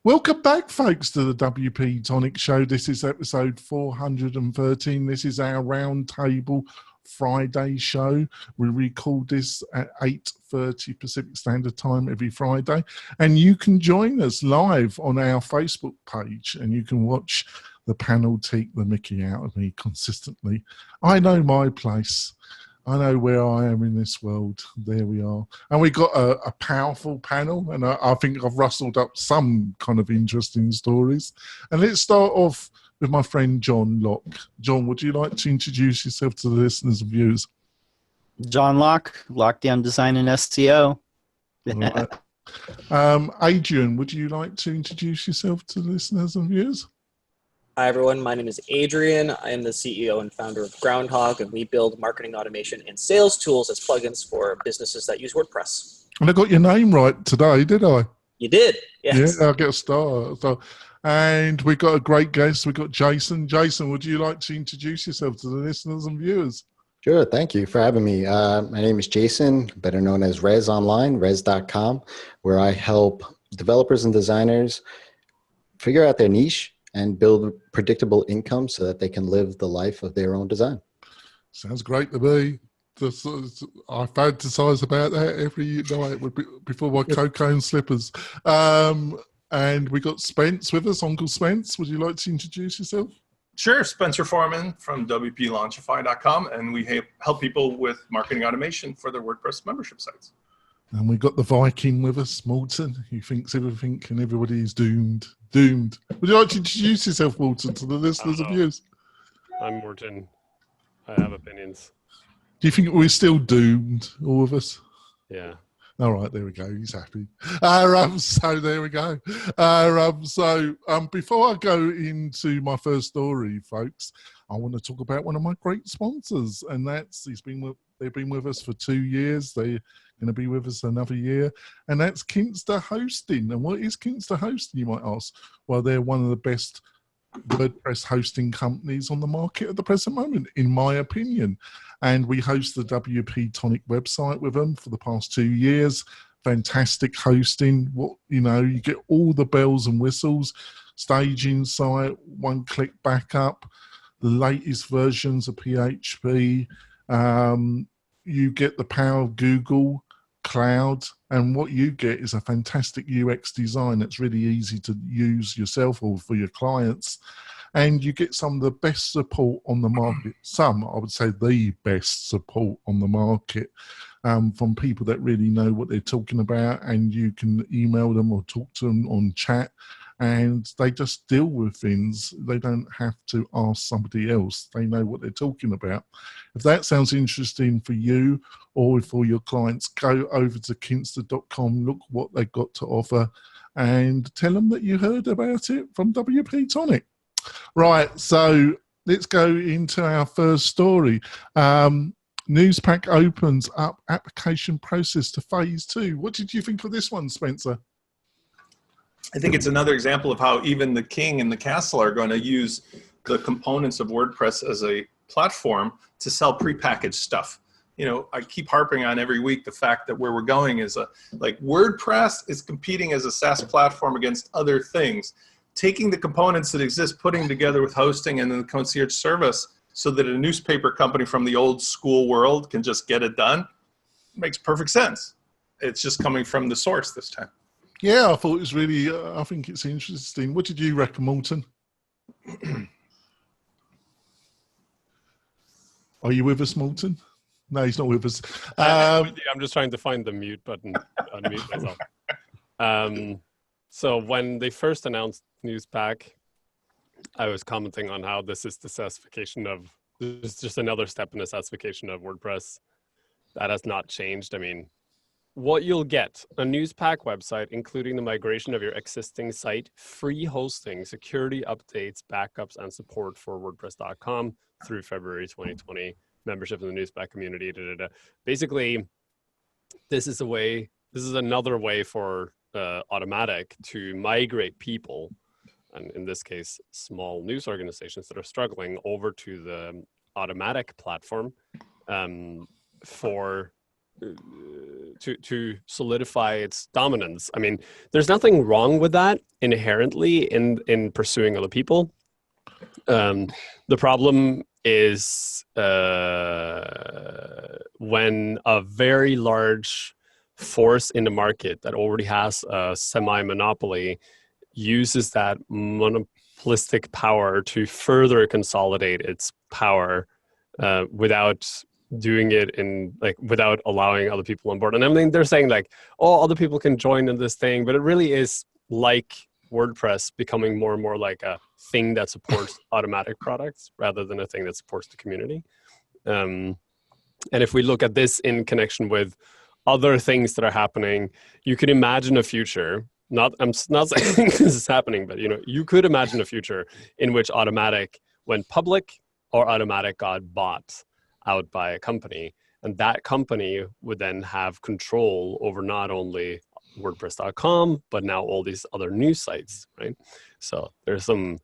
Welcome back, folks, to the WP-Tonic show. This is episode 413. This is our Roundtable Friday show. We record this at 8:30 Pacific Standard Time every Friday. And you can join us live on our Facebook page, and you can watch the panel take the mickey out of me consistently. I know my place. I know where I am in this world. There we are. And we got a powerful panel, and I think I've rustled up some kind of interesting stories. And let's start off with my friend John Locke. John, would you like to introduce yourself to the listeners and viewers? John Locke, Lockdown Design and SEO. Right. Adrian, would you like to introduce yourself to the listeners and viewers? Hi, everyone. My name is Adrian. I am the CEO and founder of Groundhog, and we build marketing automation and sales tools as plugins for businesses that use WordPress. And I got your name right today, did I? You did, yes. Yeah, I'll get a star. And we got a great guest. We got Jason. Jason, would you like to introduce yourself to the listeners and viewers? Sure. Thank you for having me. My name is Jason, better known as Rez Online, rez.com, where I help developers and designers figure out their niche and build predictable income so that they can live the life of their own design. Sounds great to me. I fantasize about that every night before my cocoa and slippers. And we got Spence with us, Uncle Spence. Would you like to introduce yourself? Sure. Spencer Foreman from WPLaunchify.com, and we help people with marketing automation for their WordPress membership sites. And we got the Viking with us, Morten, who thinks everything and everybody is doomed. Would you like to introduce yourself, Morten, to the listeners and viewers? I'm Morten. I have opinions. Do you think we're still doomed, all of us? Yeah. All right, there we go. He's happy. So there we go. Before I go into my first story, folks, I want to talk about one of my great sponsors, and they've been with us for 2 years. They're going to be with us another year, and that's Kinsta Hosting. And what is Kinsta Hosting, you might ask? Well, they're one of the best WordPress hosting companies on the market at the present moment, in my opinion. And we host the WP-Tonic website with them for the past 2 years. Fantastic hosting. You get all the bells and whistles, staging site, one-click backup, the latest versions of PHP. You get the power of Google Cloud, and what you get is a fantastic UX design that's really easy to use yourself or for your clients. And you get some of the best support on the market. I would say the best support on the market from people that really know what they're talking about, and you can email them or talk to them on chat, and they just deal with things. They don't have to ask somebody else. They know what they're talking about. If that sounds interesting for you or for your clients, go over to kinsta.com, look what they've got to offer, and tell them that you heard about it from WP-Tonic. Right, so let's go into our first story. Newspack opens up application process to phase 2. What did you think of this one, Spencer? I think it's another example of how even the king and the castle are going to use the components of WordPress as a platform to sell prepackaged stuff. I keep harping on every week the fact that where we're going is WordPress is competing as a SaaS platform against other things, taking the components that exist, putting them together with hosting and then the concierge service so that a newspaper company from the old school world can just get it done. Makes perfect sense. It's just coming from the source this time. Yeah, I thought it was really, I think it's interesting. What did you reckon, Morten? Are you with us, Morten? No, he's not with us. I'm just trying to find the mute button, unmute myself. So when they first announced Newspack, I was commenting on how this is just another step in the SaaSification of WordPress. That has not changed. I mean, what you'll get, a Newspack website, including the migration of your existing site, free hosting, security updates, backups, and support for WordPress.com through February 2020, membership in the Newspack community. Basically, this is another way for Automatic to migrate people, and in this case, small news organizations that are struggling, over to the Automatic platform for to solidify its dominance. I mean, there's nothing wrong with that inherently in pursuing other people. The problem is when a very large force in the market that already has a semi-monopoly uses that monopolistic power to further consolidate its power without doing it without allowing other people on board. And I mean, they're saying like, oh, other people can join in this thing, but it really is like WordPress becoming more and more like a thing that supports automatic products rather than a thing that supports the community. And if we look at this in connection with other things that are happening, you could imagine a future. I'm not saying this is happening, but you could imagine a future in which Automatic went public or Automatic got bought out by a company, and that company would then have control over not only WordPress.com but now all these other news sites, right? So there's some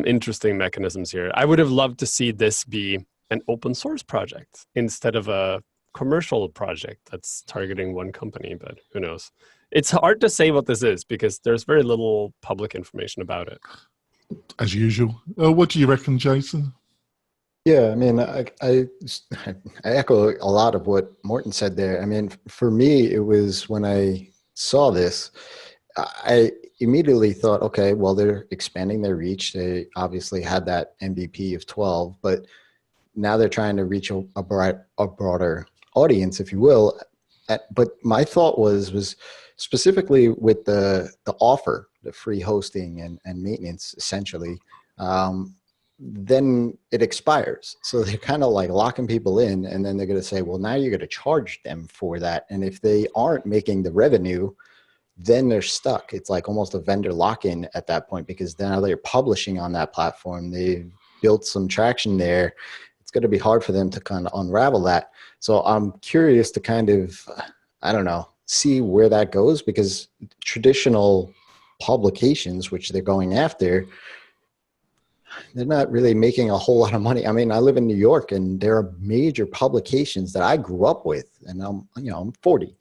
interesting mechanisms here. I would have loved to see this be an open source project instead of a commercial project that's targeting one company, but who knows? It's hard to say what this is because there's very little public information about it. As usual. What do you reckon, Jason? Yeah, I mean, I echo a lot of what Morten said there. I mean, for me, it was when I saw this, I immediately thought, okay, well, they're expanding their reach. They obviously had that MVP of 12, but now they're trying to reach a broader audience, if you will. But my thought was specifically with the offer, the free hosting and maintenance, essentially. Then it expires. So they're kind of like locking people in, and then they're going to say, well, now you're going to charge them for that. And if they aren't making the revenue, then they're stuck. It's like almost a vendor lock-in at that point, because now they're publishing on that platform. They've built some traction there. It's going to be hard for them to kind of unravel that. So I'm curious to kind of, I don't know, see where that goes, because traditional publications, which they're going after, they're not really making a whole lot of money. I mean, I live in New York, and there are major publications that I grew up with, and I'm 40,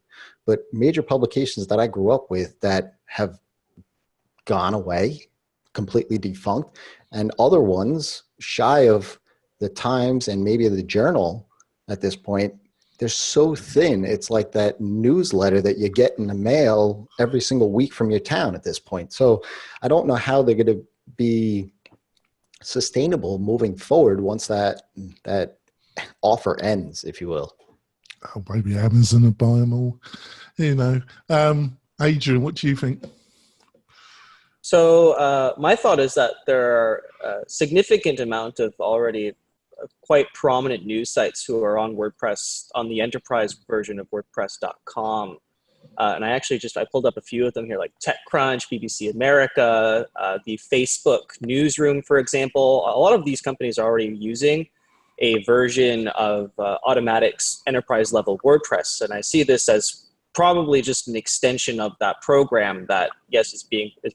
but major publications that I grew up with that have gone away, completely defunct, and other ones shy of the Times and maybe the Journal at this point. They're so thin. It's like that newsletter that you get in the mail every single week from your town at this point. So I don't know how they're going to be sustainable moving forward once that offer ends, if you will. Oh, maybe Amazon will buy them all. Adrian, what do you think? So my thought is that there are a significant amount of already quite prominent news sites who are on WordPress, on the enterprise version of WordPress.com. And I pulled up a few of them here, like TechCrunch, BBC America, the Facebook Newsroom, for example. A lot of these companies are already using a version of Automatic's enterprise level WordPress. And I see this as probably just an extension of that program that, yes, is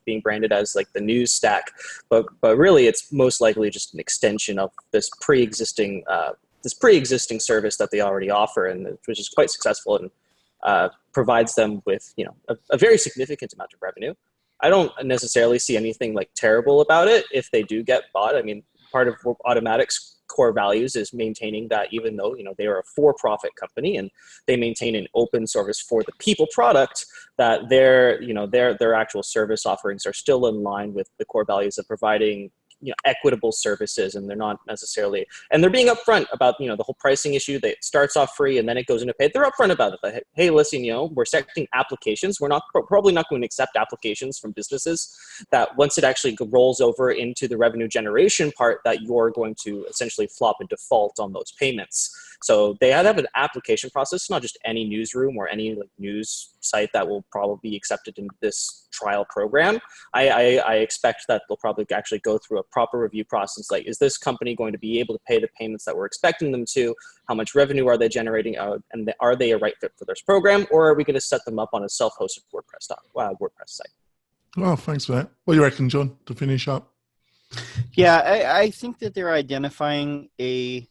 being branded as like the news stack, but really it's most likely just an extension of this pre-existing service that they already offer, and which is quite successful and provides them with a very significant amount of revenue. I don't necessarily see anything like terrible about it if they do get bought. I mean, part of Automatic's core values is maintaining that, even though they are a for-profit company and they maintain an open source for the people product, that their actual service offerings are still in line with the core values of providing equitable services, and they're not necessarily, and they're being upfront about the whole pricing issue. That it starts off free and then it goes into paid. They're upfront about it. That, hey, listen, we're accepting applications. We're probably not going to accept applications from businesses that once it actually rolls over into the revenue generation part, that you're going to essentially flop a default on those payments. So they have an application process, not just any newsroom or any news site that will probably be accepted in this trial program. I expect that they'll probably actually go through a proper review process. Like, is this company going to be able to pay the payments that we're expecting them to? How much revenue are they generating? And are they a right fit for this program? Or are we going to set them up on a self-hosted WordPress site? Well, thanks for that. What do you reckon, John, to finish up? Yeah, I think that they're identifying a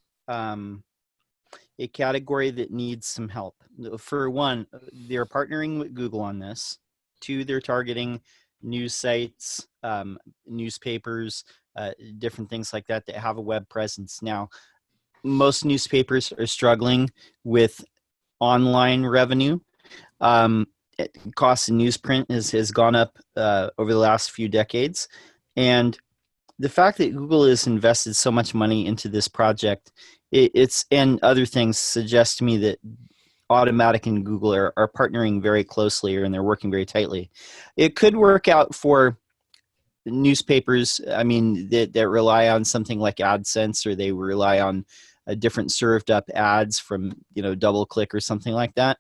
a category that needs some help. For one, they're partnering with Google on this. Two, they're targeting news sites, newspapers, different things like that have a web presence. Now, most newspapers are struggling with online revenue. Cost of newsprint has gone up over the last few decades. And the fact that Google has invested so much money into this project, and other things suggest to me that Automatic and Google are partnering very closely, and they're working very tightly. It could work out for newspapers, I mean, that rely on something like AdSense, or they rely on a different served up ads from, DoubleClick or something like that.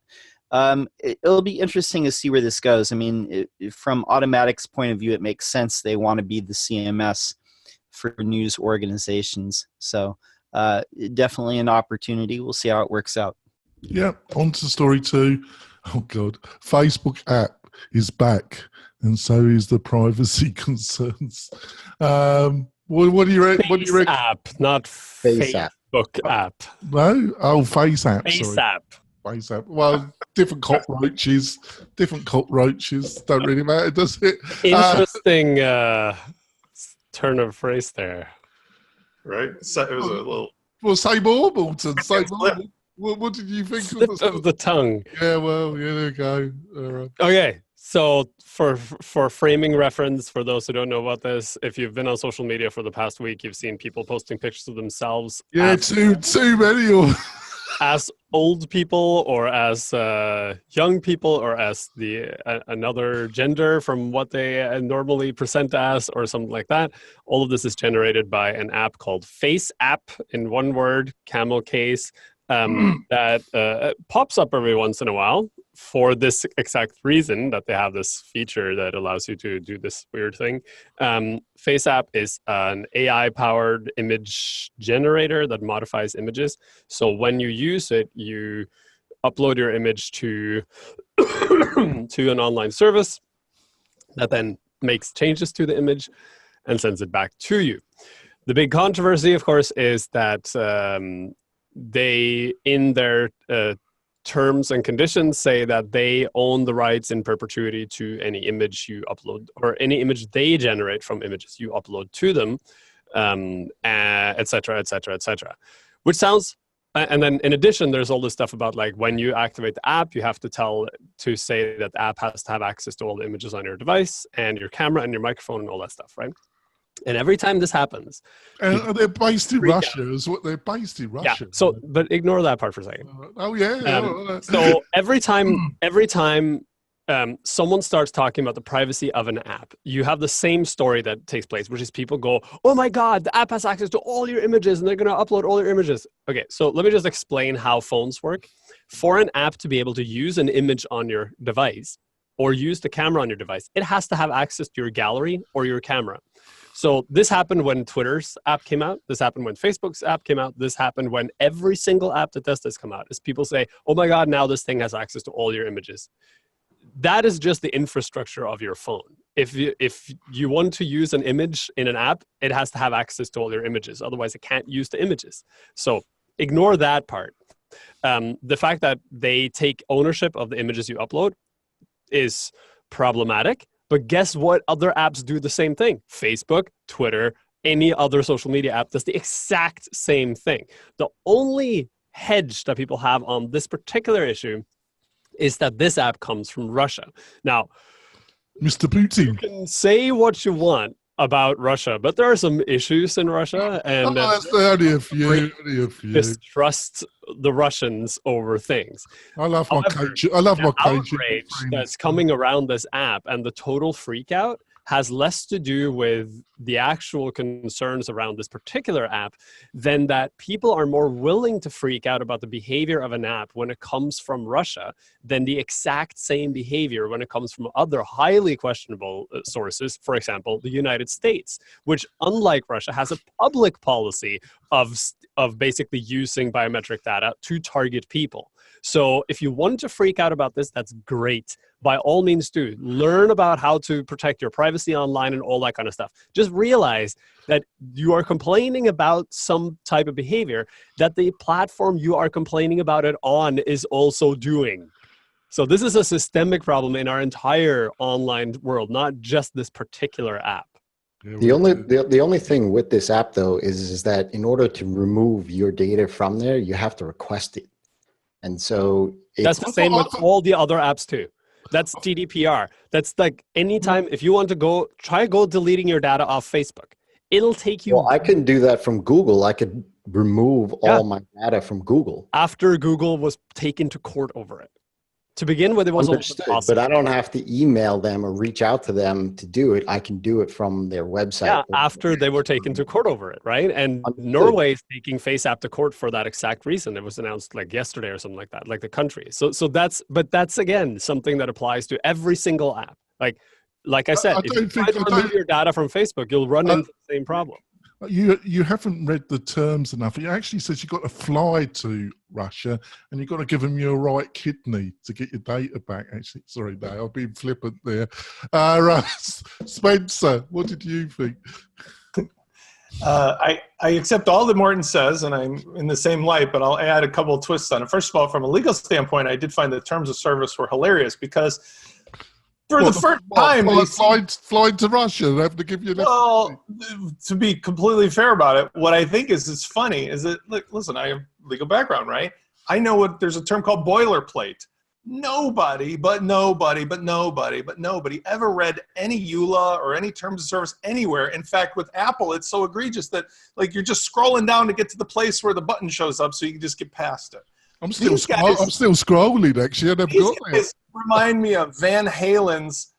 It'll be interesting to see where this goes. I mean, from Automatic's point of view, it makes sense. They want to be the CMS for news organizations. So definitely an opportunity. We'll see how it works out. Yeah, on to story 2. Oh, God. Facebook app is back, and so is the privacy concerns. What do you reckon? FaceApp, not FaceApp. Facebook app. No? Oh, FaceApp. FaceApp. FaceApp. Well, different cockroaches. Don't really matter, does it? Interesting turn of phrase there. Right? So it was a little... Well, say more, Morten. Say more. Slip. What did you think Slip of the tongue. Yeah, well, yeah, there you go. All right. Okay, so for framing reference, for those who don't know about this, if you've been on social media for the past week, you've seen people posting pictures of themselves. Yeah, too many. As old people, or as young people, or as another gender from what they normally present as, or something like that. All of this is generated by an app called FaceApp, in one word, camel case. That pops up every once in a while for this exact reason, that they have this feature that allows you to do this weird thing. FaceApp is an AI-powered image generator that modifies images. So when you use it, you upload your image to to an online service that then makes changes to the image and sends it back to you. The big controversy, of course, is that they, in their terms and conditions, say that they own the rights in perpetuity to any image you upload, or any image they generate from images you upload to them, et cetera, et cetera, et cetera. Which sounds, and then in addition, there's all this stuff about, like, when you activate the app, you have to say that the app has to have access to all the images on your device and your camera and your microphone and all that stuff, right? And every time this happens, and they're based in Russia, is what they're based in Russia. Yeah. So, but ignore that part for a second. Oh yeah. So every time someone starts talking about the privacy of an app, you have the same story that takes place, which is people go, "Oh my God, the app has access to all your images, and they're going to upload all your images." Okay, so let me just explain how phones work. For an app to be able to use an image on your device, or use the camera on your device, it has to have access to your gallery or your camera. So this happened when Twitter's app came out. This happened when Facebook's app came out. This happened when every single app that does this come out. Is people say, "Oh my God, now this thing has access to all your images." That is just the infrastructure of your phone. If you want to use an image in an app, it has to have access to all your images. Otherwise, it can't use the images. So ignore that part. The fact that they take ownership of the images you upload is problematic. But guess what other apps do the same thing? Facebook, Twitter, any other social media app does the exact same thing. The only hedge that people have on this particular issue is that this app comes from Russia. Now, Mr. Putin. You can say what you want about Russia, but there are some issues in Russia, and only a few. Distrust the Russians over things. I love my coach. I love my coach. Outrage that's coming around this app and the total freak out has less to do with the actual concerns around this particular app than that people are more willing to freak out about the behavior of an app when it comes from Russia than the exact same behavior when it comes from other highly questionable sources, for example, the United States, which, unlike Russia, has a public policy of basically using biometric data to target people. So if you want to freak out about this, that's great. By all means do. Learn about how to protect your privacy online and all that kind of stuff. Just realize that you are complaining about some type of behavior that the platform you are complaining about it on is also doing. So this is a systemic problem in our entire online world, not just this particular app. The only thing with this app though is that in order to remove your data from there, you have to request it. And so that's the same with all the other apps too. That's GDPR. That's like anytime, if you want to try deleting your data off Facebook, it'll take you. Well, I can do that from Google. I could remove all my data from Google. After Google was taken to court over it. To begin with, it was understood, but I don't have to email them or reach out to them to do it. I can do it from their website. Yeah, after they were taken to court over it, right? And Norway is taking FaceApp to court for that exact reason. It was announced like yesterday or something like that, like the country. So that's again something that applies to every single app. Like I said, if you try to remove your data from Facebook, you'll run into the same problem. You haven't read the terms enough. It actually says you've got to fly to Russia and you've got to give them your right kidney to get your data back. Actually, sorry, Dave, I've been flippant there. Spencer, what did you think? I accept all that Morten says, and I'm in the same light, but I'll add a couple of twists on it. First of all, from a legal standpoint, I did find the terms of service were hilarious because for the first time, flying to Russia and have to give you. Well, to be completely fair about it, what I think is funny is that listen, I have legal background, right? I know there's a term called boilerplate. Nobody ever read any EULA or any terms of service anywhere. In fact, with Apple, it's so egregious that you're just scrolling down to get to the place where the button shows up, so you can just get past it. I'm still scrolling, actually. These guys remind me of Van Halen's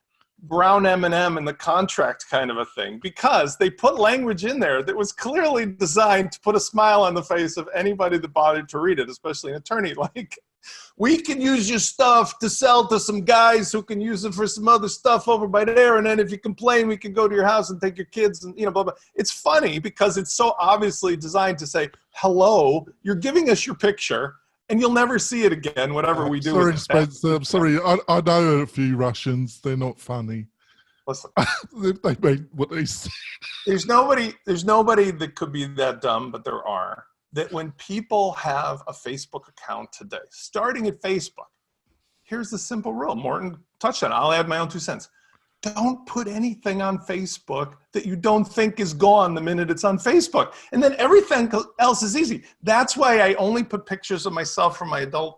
Brown M&M and the Contract kind of a thing, because they put language in there that was clearly designed to put a smile on the face of anybody that bothered to read it, especially an attorney. Like, we can use your stuff to sell to some guys who can use it for some other stuff over by there, and then if you complain, we can go to your house and take your kids and blah, blah. It's funny because it's so obviously designed to say, hello, you're giving us your picture, and you'll never see it again, whatever we do. Sorry, Spencer. I'm sorry. I know a few Russians. They're not funny. Listen, they made what they say. There's nobody that could be that dumb, but there are. That when people have a Facebook account today, starting at Facebook, here's the simple rule. Morten touched on it. I'll add my own 2 cents. Don't put anything on Facebook that you don't think is gone the minute it's on Facebook. And then everything else is easy. That's why I only put pictures of myself from my adult,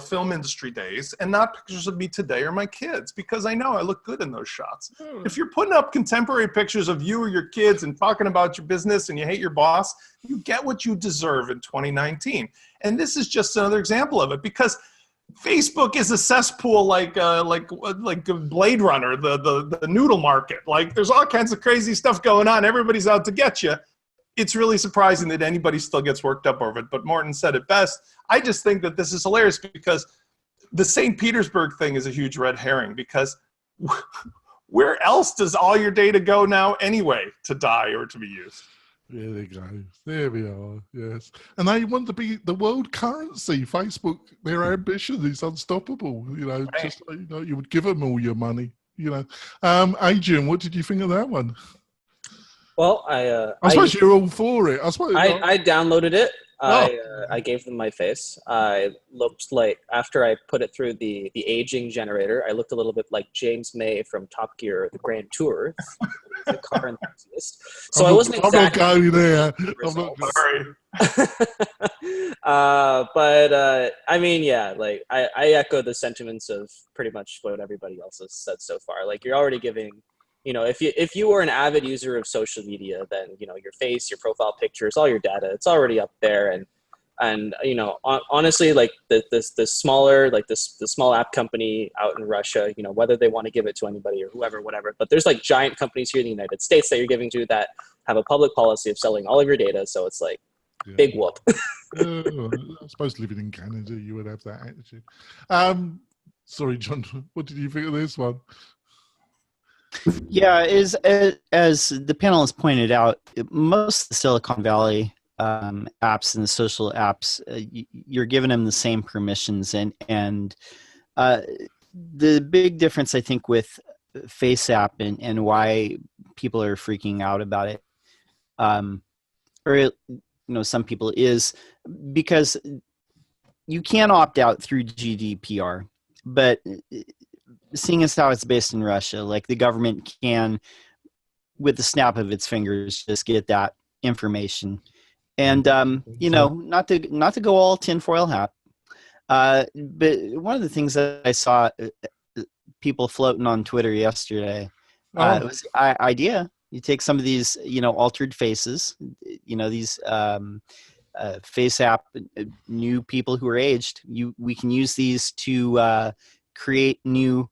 film industry days and not pictures of me today or my kids, because I know I look good in those shots. If you're putting up contemporary pictures of you or your kids and talking about your business and you hate your boss, you get what you deserve in 2019. And this is just another example of it, because Facebook is a cesspool like Blade Runner, the noodle market. Like, there's all kinds of crazy stuff going on. Everybody's out to get you. It's really surprising that anybody still gets worked up over it. But Morten said it best. I just think that this is hilarious because the St. Petersburg thing is a huge red herring, because where else does all your data go now anyway to die or to be used? There they go. There we are. Yes. And they want to be the world currency. Facebook, their ambition is unstoppable. Right. Just you would give them all your money. Adrian, what did you think of that one? Well, I suppose you're all for it. I downloaded it. I gave them my face. I looked like, after I put it through the aging generator, I looked a little bit like James May from Top Gear, the Grand Tour, the car enthusiast. So I wasn't exactly. I'm not going there. I'm not but I mean, yeah, like I echo the sentiments of pretty much what everybody else has said so far. Like, you're already giving. If you were an avid user of social media, then, your face, your profile pictures, all your data, it's already up there. And honestly, like the smaller, like the small app company out in Russia, whether they want to give it to anybody or whoever, whatever, but there's like giant companies here in the United States that you're giving to that have a public policy of selling all of your data. So it's like, big whoop. I suppose living in Canada, you would have that attitude. Sorry, John, what did you think of this one? Yeah, as the panelists pointed out, most of the Silicon Valley apps and the social apps, you're giving them the same permissions, and the big difference I think with FaceApp and why people are freaking out about it, or some people, is because you can opt out through GDPR, but seeing as how it's based in Russia, like the government can, with the snap of its fingers, just get that information. And not to go all tinfoil hat, but one of the things that I saw people floating on Twitter yesterday was idea. You take some of these, altered faces, these FaceApp new people who are aged. We can use these to create new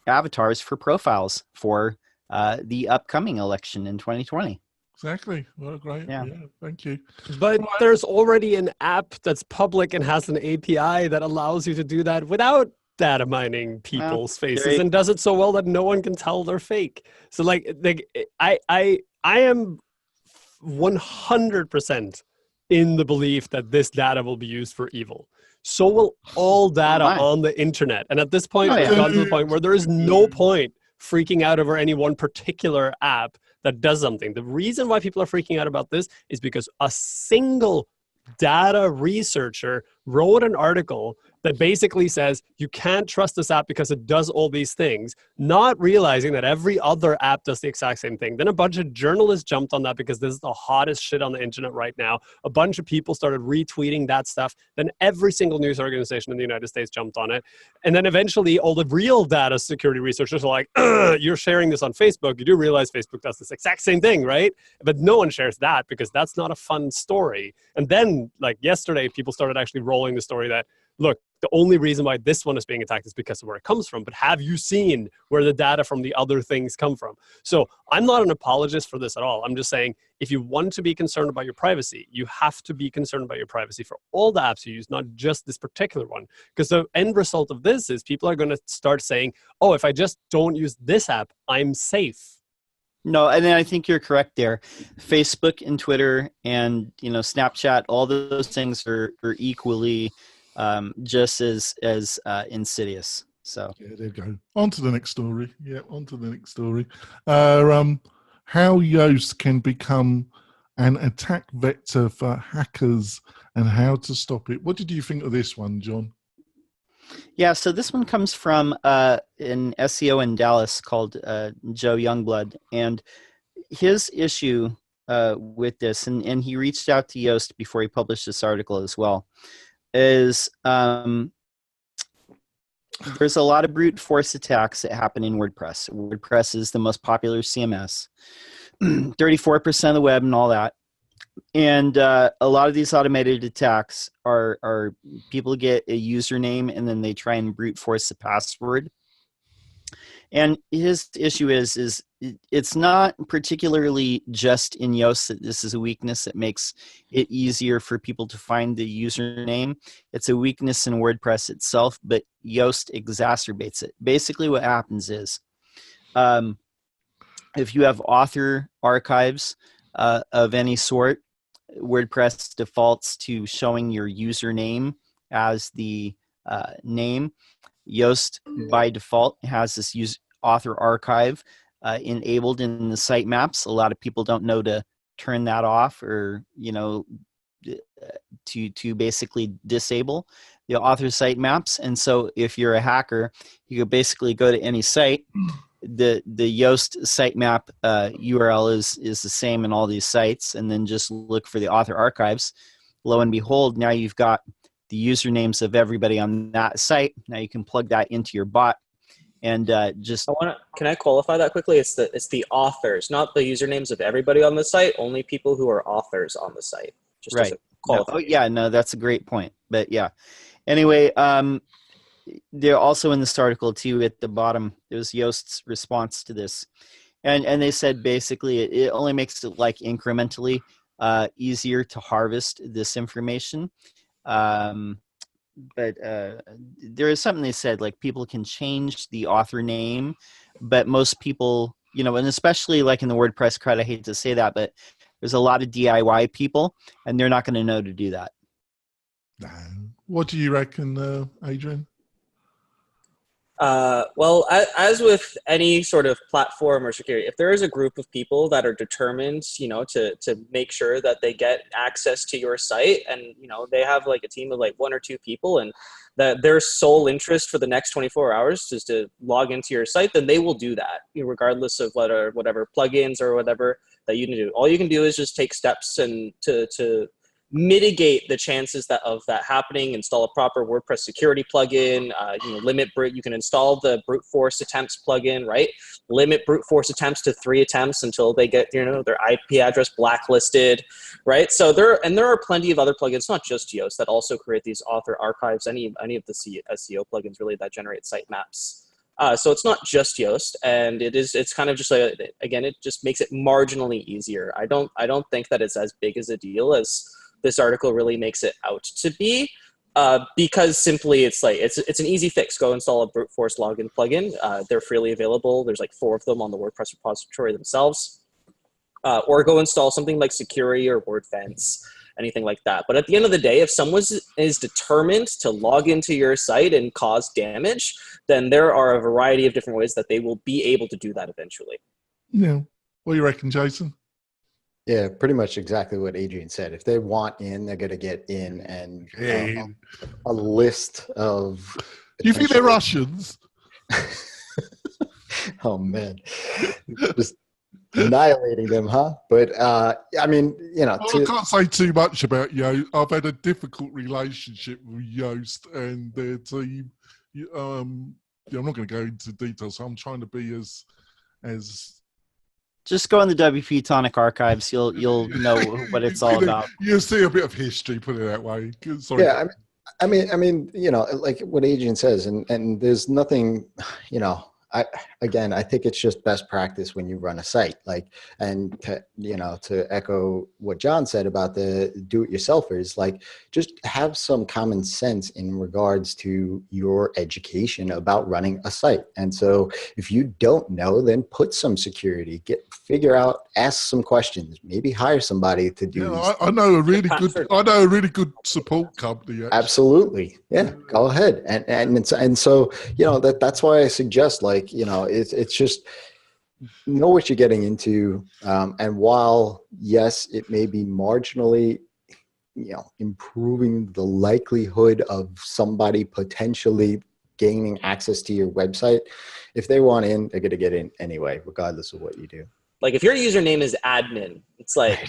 avatars for profiles for the upcoming election in 2020. Exactly. Well, great. Yeah, thank you. But there's already an app that's public and has an API that allows you to do that without data mining people's faces, and does it so well that no one can tell they're fake. So I am 100% in the belief that this data will be used for evil. So will all data on the internet. And at this point, we've gotten to the point where there is no point freaking out over any one particular app that does something. The reason why people are freaking out about this is because a single data researcher wrote an article that basically says you can't trust this app because it does all these things, not realizing that every other app does the exact same thing. Then a bunch of journalists jumped on that because this is the hottest shit on the internet right now. A bunch of people started retweeting that stuff. Then every single news organization in the United States jumped on it. And then eventually all the real data security researchers are like, you're sharing this on Facebook. You do realize Facebook does this exact same thing, right? But no one shares that because that's not a fun story. And then like yesterday, people started actually rolling the story that, look, the only reason why this one is being attacked is because of where it comes from. But have you seen where the data from the other things come from? So I'm not an apologist for this at all. I'm just saying, if you want to be concerned about your privacy, you have to be concerned about your privacy for all the apps you use, not just this particular one. Because the end result of this is people are going to start saying, oh, if I just don't use this app, I'm safe. No, and I think you're correct there. Facebook and Twitter and Snapchat, all those things are equally just as insidious. So yeah, there you go. On to the next story. Yeah, on to the next story. How Yoast can become an attack vector for hackers and how to stop it. What did you think of this one, John? Yeah, so this one comes from an SEO in Dallas called Joe Youngblood, and his issue with this, and he reached out to Yoast before he published this article as well, is there's a lot of brute force attacks that happen in WordPress. WordPress is the most popular CMS, 34% of the web and all that. And a lot of these automated attacks are people get a username and then they try and brute force the password. And his issue is it's not particularly just in Yoast that this is a weakness that makes it easier for people to find the username. It's a weakness in WordPress itself, but Yoast exacerbates it. Basically what happens is if you have author archives of any sort, WordPress defaults to showing your username as the name. Yoast by default has this author archive enabled in the sitemaps. A lot of people don't know to turn that off, or to basically disable the author sitemaps. And so if you're a hacker, you could basically go to any site. The Yoast sitemap URL is the same in all these sites, and then just look for the author archives. Lo and behold, now you've got the usernames of everybody on that site. Now you can plug that into your bot and just. Can I qualify that quickly? It's the authors, not the usernames of everybody on the site. Only people who are authors on the site. Just right. No, that's a great point. But yeah. Anyway, they're also in this article too at the bottom. There was Yoast's response to this, and they said basically it only makes it like incrementally easier to harvest this information. But there is something they said, like people can change the author name, but most people, and especially like in the WordPress crowd, I hate to say that, but There's a lot of DIY people, and they're not going to know to do that. No. What do you reckon, Adrian? Well, as with any sort of platform or security, if there is a group of people that are determined, to make sure that they get access to your site, and they have like a team of like 1 or 2 people, and that their sole interest for the next 24 hours is to log into your site, then they will do that, regardless of whatever plugins or whatever that you can do. All you can do is just take steps and to mitigate the chances of that happening. Install a proper WordPress security plugin. You can install the brute force attempts plugin, right? Limit brute force attempts to 3 attempts until they get their IP address blacklisted, right? So there are plenty of other plugins, not just Yoast, that also create these author archives. Any of the SEO plugins really that generate sitemaps. So it's not just Yoast, and it's kind of just again, it just makes it marginally easier. I don't think that it's as big as a deal as this article really makes it out to be, because simply it's an easy fix. Go install a brute force login plugin. They're freely available. There's like 4 of them on the WordPress repository themselves. Or go install something like Security or WordFence, anything like that. But at the end of the day, if someone is determined to log into your site and cause damage, then there are a variety of different ways that they will be able to do that eventually. Yeah. What do you reckon, Jason? Yeah, pretty much exactly what Adrian said. If they want in, they're going to get in, and a list of. Do you think they're Russians? Oh man, just annihilating them, huh? But I mean, I can't say too much about Yoast. I've had a difficult relationship with Yoast and their team. I'm not going to go into details. So I'm trying to be as. Just go in the WP-Tonic archives. You'll know what it's all about. You'll see a bit of history, put it that way. Sorry. Yeah, I mean, like what Adrian says, and there's nothing, I think it's just best practice when you run a site, and to echo what John said about the do-it-yourselfers, just have some common sense in regards to your education about running a site. And so if you don't know, then put some security, figure out, ask some questions, maybe hire somebody to do. I know a really good support company. Actually. Absolutely. Yeah, go ahead. And so, that's why I suggest it's just know what you're getting into. And while, yes, it may be marginally, improving the likelihood of somebody potentially gaining access to your website, if they want in, they're going to get in anyway, regardless of what you do. Like if your username is admin, it's like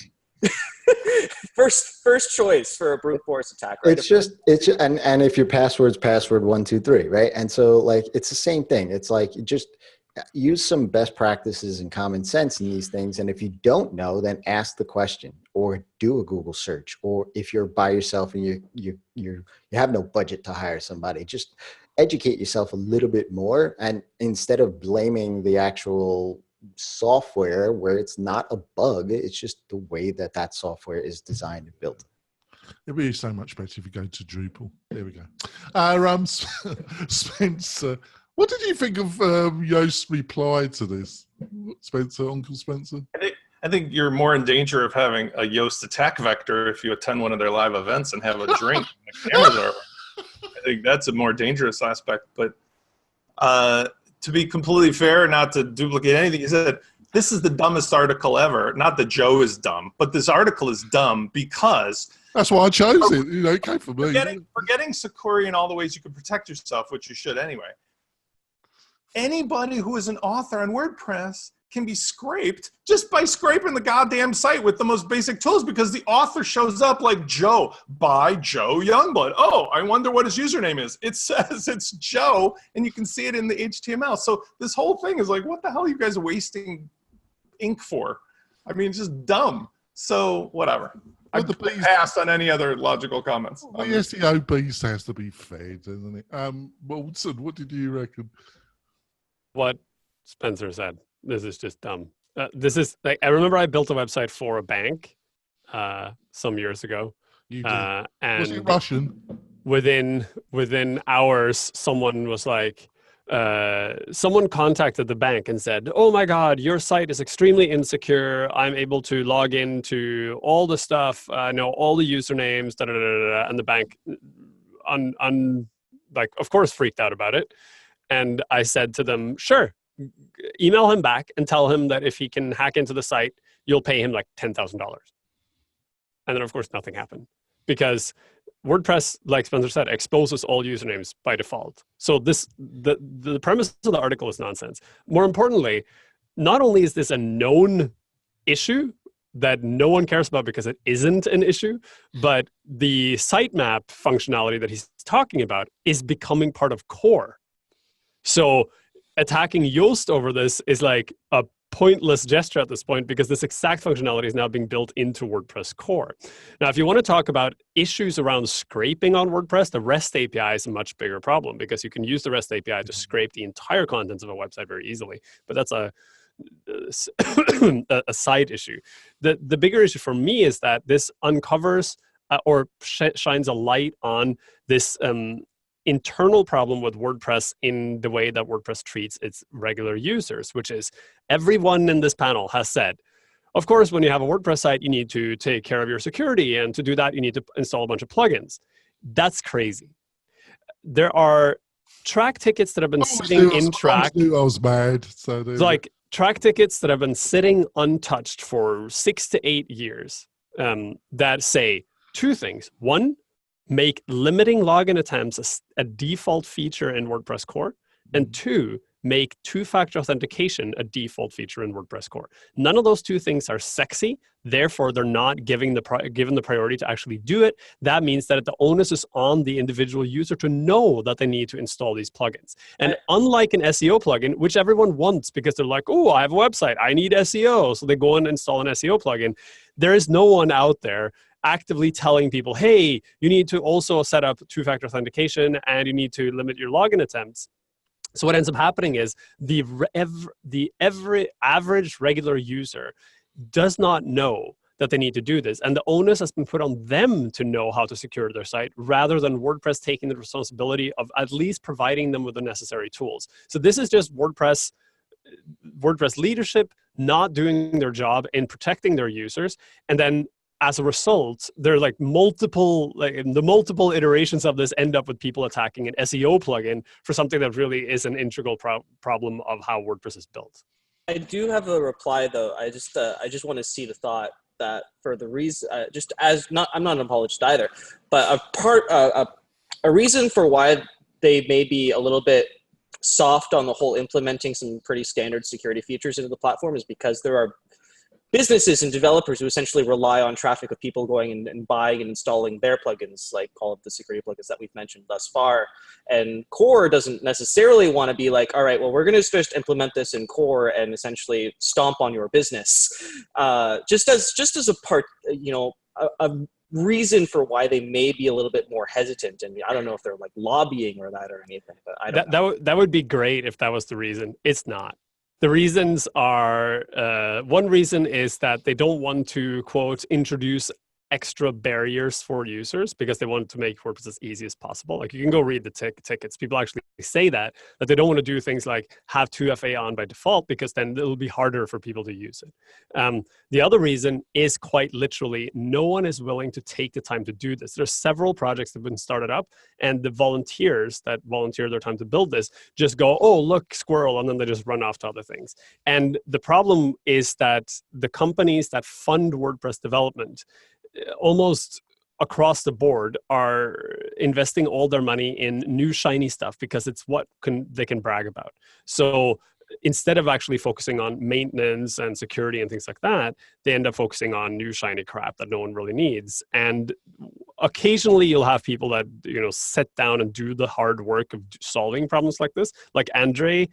first choice for a brute force attack. Right? And if your password's password 123, right? And so it's the same thing. It's just use some best practices and common sense in these things. And if you don't know, then ask the question or do a Google search. Or if you're by yourself and you have no budget to hire somebody, just educate yourself a little bit more. And instead of blaming the actual software where it's not a bug, it's just the way that software is designed and built. It'd be so much better if you go to Drupal. There we go. Spencer, what did you think of Yoast's reply to this? Spencer, Uncle Spencer? I think you're more in danger of having a Yoast attack vector if you attend one of their live events and have a drink and the cameras are. I think that's a more dangerous aspect. But to be completely fair, not to duplicate anything, he said, this is the dumbest article ever. Not that Joe is dumb, but this article is dumb because... That's why I chose it. It came from me. Forgetting Sakuri and all the ways you can protect yourself, which you should anyway. Anybody who is an author on WordPress can be scraped just by scraping the goddamn site with the most basic tools, because the author shows up like Joe by Joe Youngblood. Oh, I wonder what his username is. It says it's Joe, and you can see it in the HTML. So this whole thing is like, what the hell are you guys wasting ink for? I mean, it's just dumb. So whatever. I passed on any other logical comments. The SEO beast has to be fed, doesn't it? Morten, what did you reckon? What Spencer said. This is just dumb. This is I remember I built a website for a bank some years ago. You did. And was it Russian? Within hours, someone was like, someone contacted the bank and said, oh my God, your site is extremely insecure. I'm able to log into all the stuff, know all the usernames, da, da, da, da, da. And the bank, like, of course, freaked out about it. And I said to them, sure, email him back and tell him that if he can hack into the site, you'll pay him like $10,000. And then, of course, nothing happened because WordPress, like Spencer said, exposes all usernames by default. So the premise of the article is nonsense. More importantly, not only is this a known issue that no one cares about because it isn't an issue, but the sitemap functionality that he's talking about is becoming part of core. So attacking Yoast over this is like a pointless gesture at this point because this exact functionality is now being built into WordPress core. Now, if you want to talk about issues around scraping on WordPress, the REST API is a much bigger problem because you can use the REST API to scrape the entire contents of a website very easily. But that's a side issue. The bigger issue for me is that this uncovers or shines a light on this internal problem with WordPress in the way that WordPress treats its regular users, which is everyone in this panel has said, of course, when you have a WordPress site, you need to take care of your security. And to do that, you need to install a bunch of plugins. That's crazy. There are track tickets that have been sitting in track. I was bad. So like track tickets that have been sitting untouched for 6 to 8 years that say two things. One, make limiting login attempts a default feature in WordPress core. And two, make two-factor authentication a default feature in WordPress core. None of those two things are sexy. Therefore, they're not given the priority to actually do it. That means that the onus is on the individual user to know that they need to install these plugins. And unlike an SEO plugin, which everyone wants because they're like, oh, I have a website, I need SEO. So they go and install an SEO plugin. There is no one out there actively telling people, hey, you need to also set up two-factor authentication and you need to limit your login attempts. So what ends up happening is the average regular user does not know that they need to do this. And the onus has been put on them to know how to secure their site rather than WordPress taking the responsibility of at least providing them with the necessary tools. So this is just WordPress leadership not doing their job in protecting their users. And then as a result, there are the multiple iterations of this end up with people attacking an SEO plugin for something that really is an integral problem of how WordPress is built. I do have a reply though. I just want to see the thought that for the reason, I'm not an apologist either, but a reason for why they may be a little bit soft on the whole implementing some pretty standard security features into the platform is because there are businesses and developers who essentially rely on traffic of people going and buying and installing their plugins, like all of the security plugins that we've mentioned thus far. And core doesn't necessarily want to be like, all right, well, we're going to just implement this in core and essentially stomp on your business. Just as a part, a reason for why they may be a little bit more hesitant. And I don't know if they're like lobbying or that or anything, but I don't know. That would be great if that was the reason. It's not. The reasons are, one reason is that they don't want to, quote, introduce extra barriers for users because they want to make WordPress as easy as possible. Like you can go read the tickets. People actually say that they don't want to do things like have 2FA on by default because then it'll be harder for people to use it. The other reason is quite literally no one is willing to take the time to do this. There's several projects that have been started up and the volunteers that volunteer their time to build this just go, oh, look, squirrel, and then they just run off to other things. And the problem is that the companies that fund WordPress development almost across the board are investing all their money in new shiny stuff because it's what they can brag about. So instead of actually focusing on maintenance and security and things like that, they end up focusing on new shiny crap that no one really needs. And occasionally you'll have people that, sit down and do the hard work of solving problems like this, like Andre,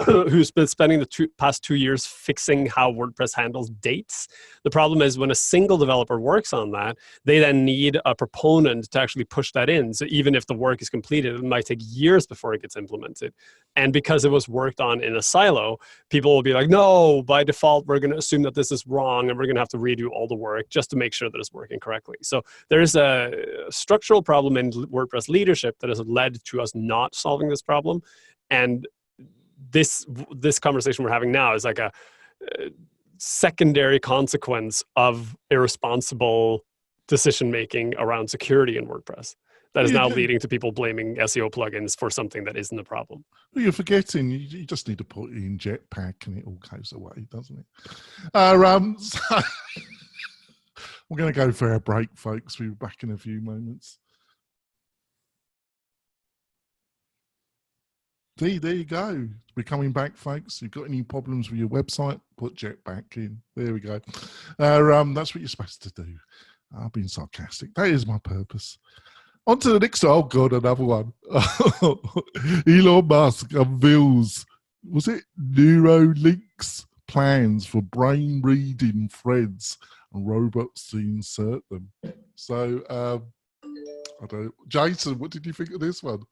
who's been spending the past 2 years fixing how WordPress handles dates. The problem is when a single developer works on that, they then need a proponent to actually push that in. So even if the work is completed, it might take years before it gets implemented. And because it was worked on in a silo, people will be like, no, by default, we're going to assume that this is wrong and we're going to have to redo all the work just to make sure that it's working correctly. So there's a structural problem in WordPress leadership that has led to us not solving this problem. And this conversation we're having now is like a secondary consequence of irresponsible decision-making around security in WordPress. That is now leading to people blaming SEO plugins for something that isn't a problem. Well, you're forgetting you just need to put it in Jetpack and it all goes away, doesn't it? So we're going to go for our break, folks. We'll be back in a few moments. There you go. We're coming back, folks. If you've got any problems with your website, put Jetpack in. There we go. That's what you're supposed to do. I've been sarcastic. That is my purpose. On to the next. Oh, God, another one. Elon Musk unveils, was it Neuralink's plans for brain reading threads and robots to insert them. So, I don't know. Jason, what did you think of this one?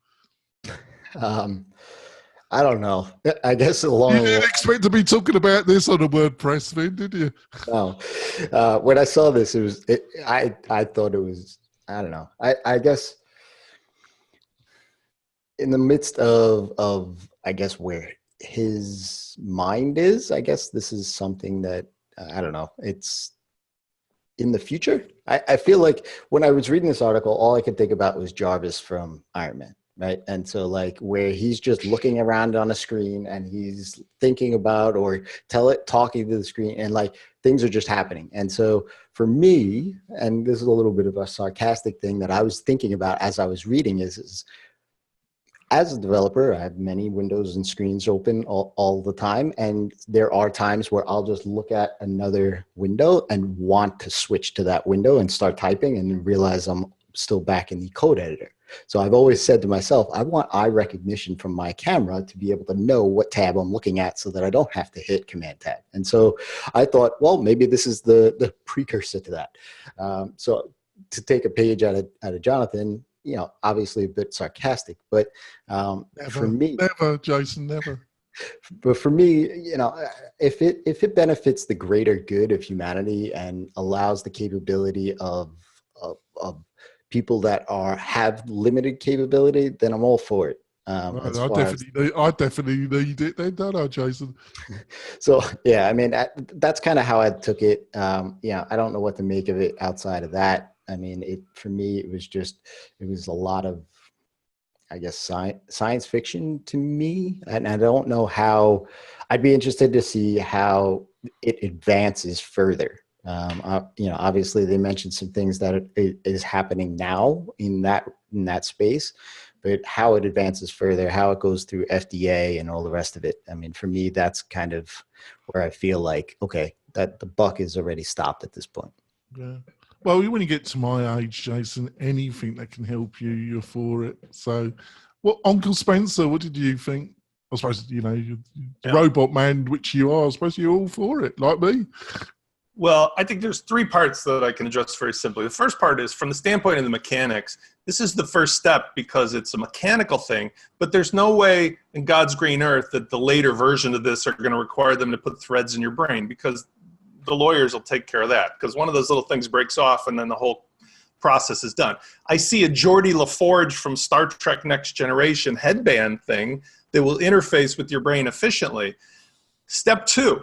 I don't know. I guess along. You didn't expect to be talking about this on a WordPress thing, did you? No. When I saw this, I thought it was, I don't know. I guess in the midst of I guess where his mind is, I guess this is something that, I don't know, it's in the future. I feel like when I was reading this article, all I could think about was Jarvis from Iron Man. Right. And so like where he's just looking around on a screen and he's thinking about or talking to the screen and like things are just happening. And so for me, and this is a little bit of a sarcastic thing that I was thinking about as I was reading is as a developer, I have many windows and screens open all the time. And there are times where I'll just look at another window and want to switch to that window and start typing and realize I'm still back in the code editor. So I've always said to myself, I want eye recognition from my camera to be able to know what tab I'm looking at so that I don't have to hit Command Tab. And so I thought, well, maybe this is the precursor to that. So to take a page out of Jonathan, you know, obviously a bit sarcastic, but for me, never, Jason, never. But for me, you know, if it benefits the greater good of humanity and allows the capability of people that have limited capability, then I'm all for it. I definitely need it then, don't I, Jason? So yeah, I mean, that's kind of how I took it. Yeah, I don't know what to make of it outside of that. I mean, for me, it was a lot of, I guess, science fiction to me. And I don't know how. I'd be interested to see how it advances further. You know, obviously they mentioned some things that is happening now in that space, but how it advances further, how it goes through FDA and all the rest of it. I mean, for me, that's kind of where I feel like, okay, that the buck is already stopped at this point. Yeah. Well, when you get to my age, Jason, anything that can help you, you're for it. So, well, Uncle Spencer, what did you think? I suppose, you know, you're robot man, which you are. I suppose you're all for it, like me. Well, I think there's three parts that I can address very simply. The first part is from the standpoint of the mechanics, this is the first step because it's a mechanical thing, but there's no way in God's green earth that the later version of this are going to require them to put threads in your brain, because the lawyers will take care of that, because one of those little things breaks off and then the whole process is done. I see a Geordie LaForge from Star Trek Next Generation headband thing that will interface with your brain efficiently. Step two.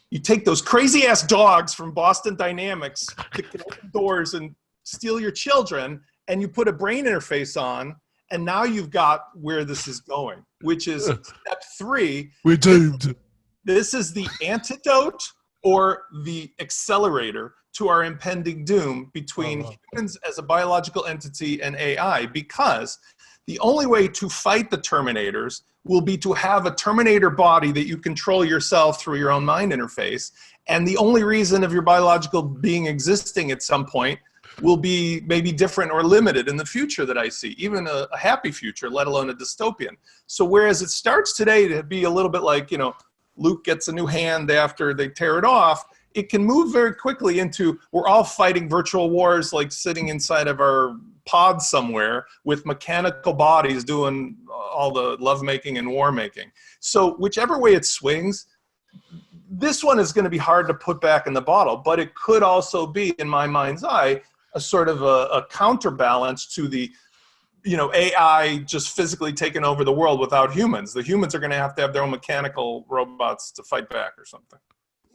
You take those crazy ass dogs from Boston Dynamics that can open doors and steal your children, and you put a brain interface on, and now you've got where this is going, which is step three. We're doomed. This is the antidote or the accelerator to our impending doom between humans as a biological entity and AI, because the only way to fight the Terminators will be to have a Terminator body that you control yourself through your own mind interface. And the only reason of your biological being existing at some point will be maybe different or limited in the future that I see, even a happy future, let alone a dystopian. So whereas it starts today to be a little bit like, you know, Luke gets a new hand after they tear it off, it can move very quickly into, we're all fighting virtual wars, like sitting inside of our pod somewhere with mechanical bodies doing all the lovemaking and war making. So whichever way it swings, this one is going to be hard to put back in the bottle, but it could also be, in my mind's eye, a sort of a counterbalance to the, AI just physically taking over the world without humans. The humans are going to have their own mechanical robots to fight back or something.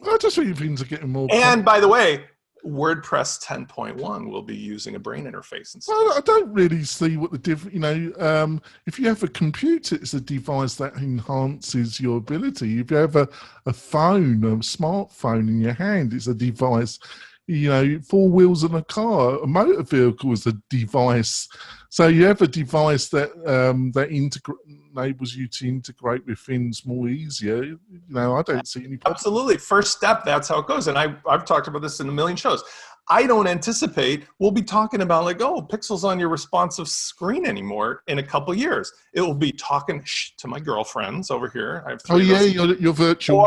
I just think things are getting more. And by the way, WordPress 10.1 will be using a brain interface instead. Well, I don't really see what the difference. If you have a computer, it's a device that enhances your ability. If you have a phone, a smartphone in your hand, it's a device. Four wheels in a car, a motor vehicle is a device. So you have a device that enables you to integrate with things more easier. I don't see any problem. Absolutely. First step, that's how it goes. And I've talked about this in a million shows. I don't anticipate we'll be talking about pixels on your responsive screen anymore in a couple of years. It will be talking to my girlfriends over here. I have your virtual.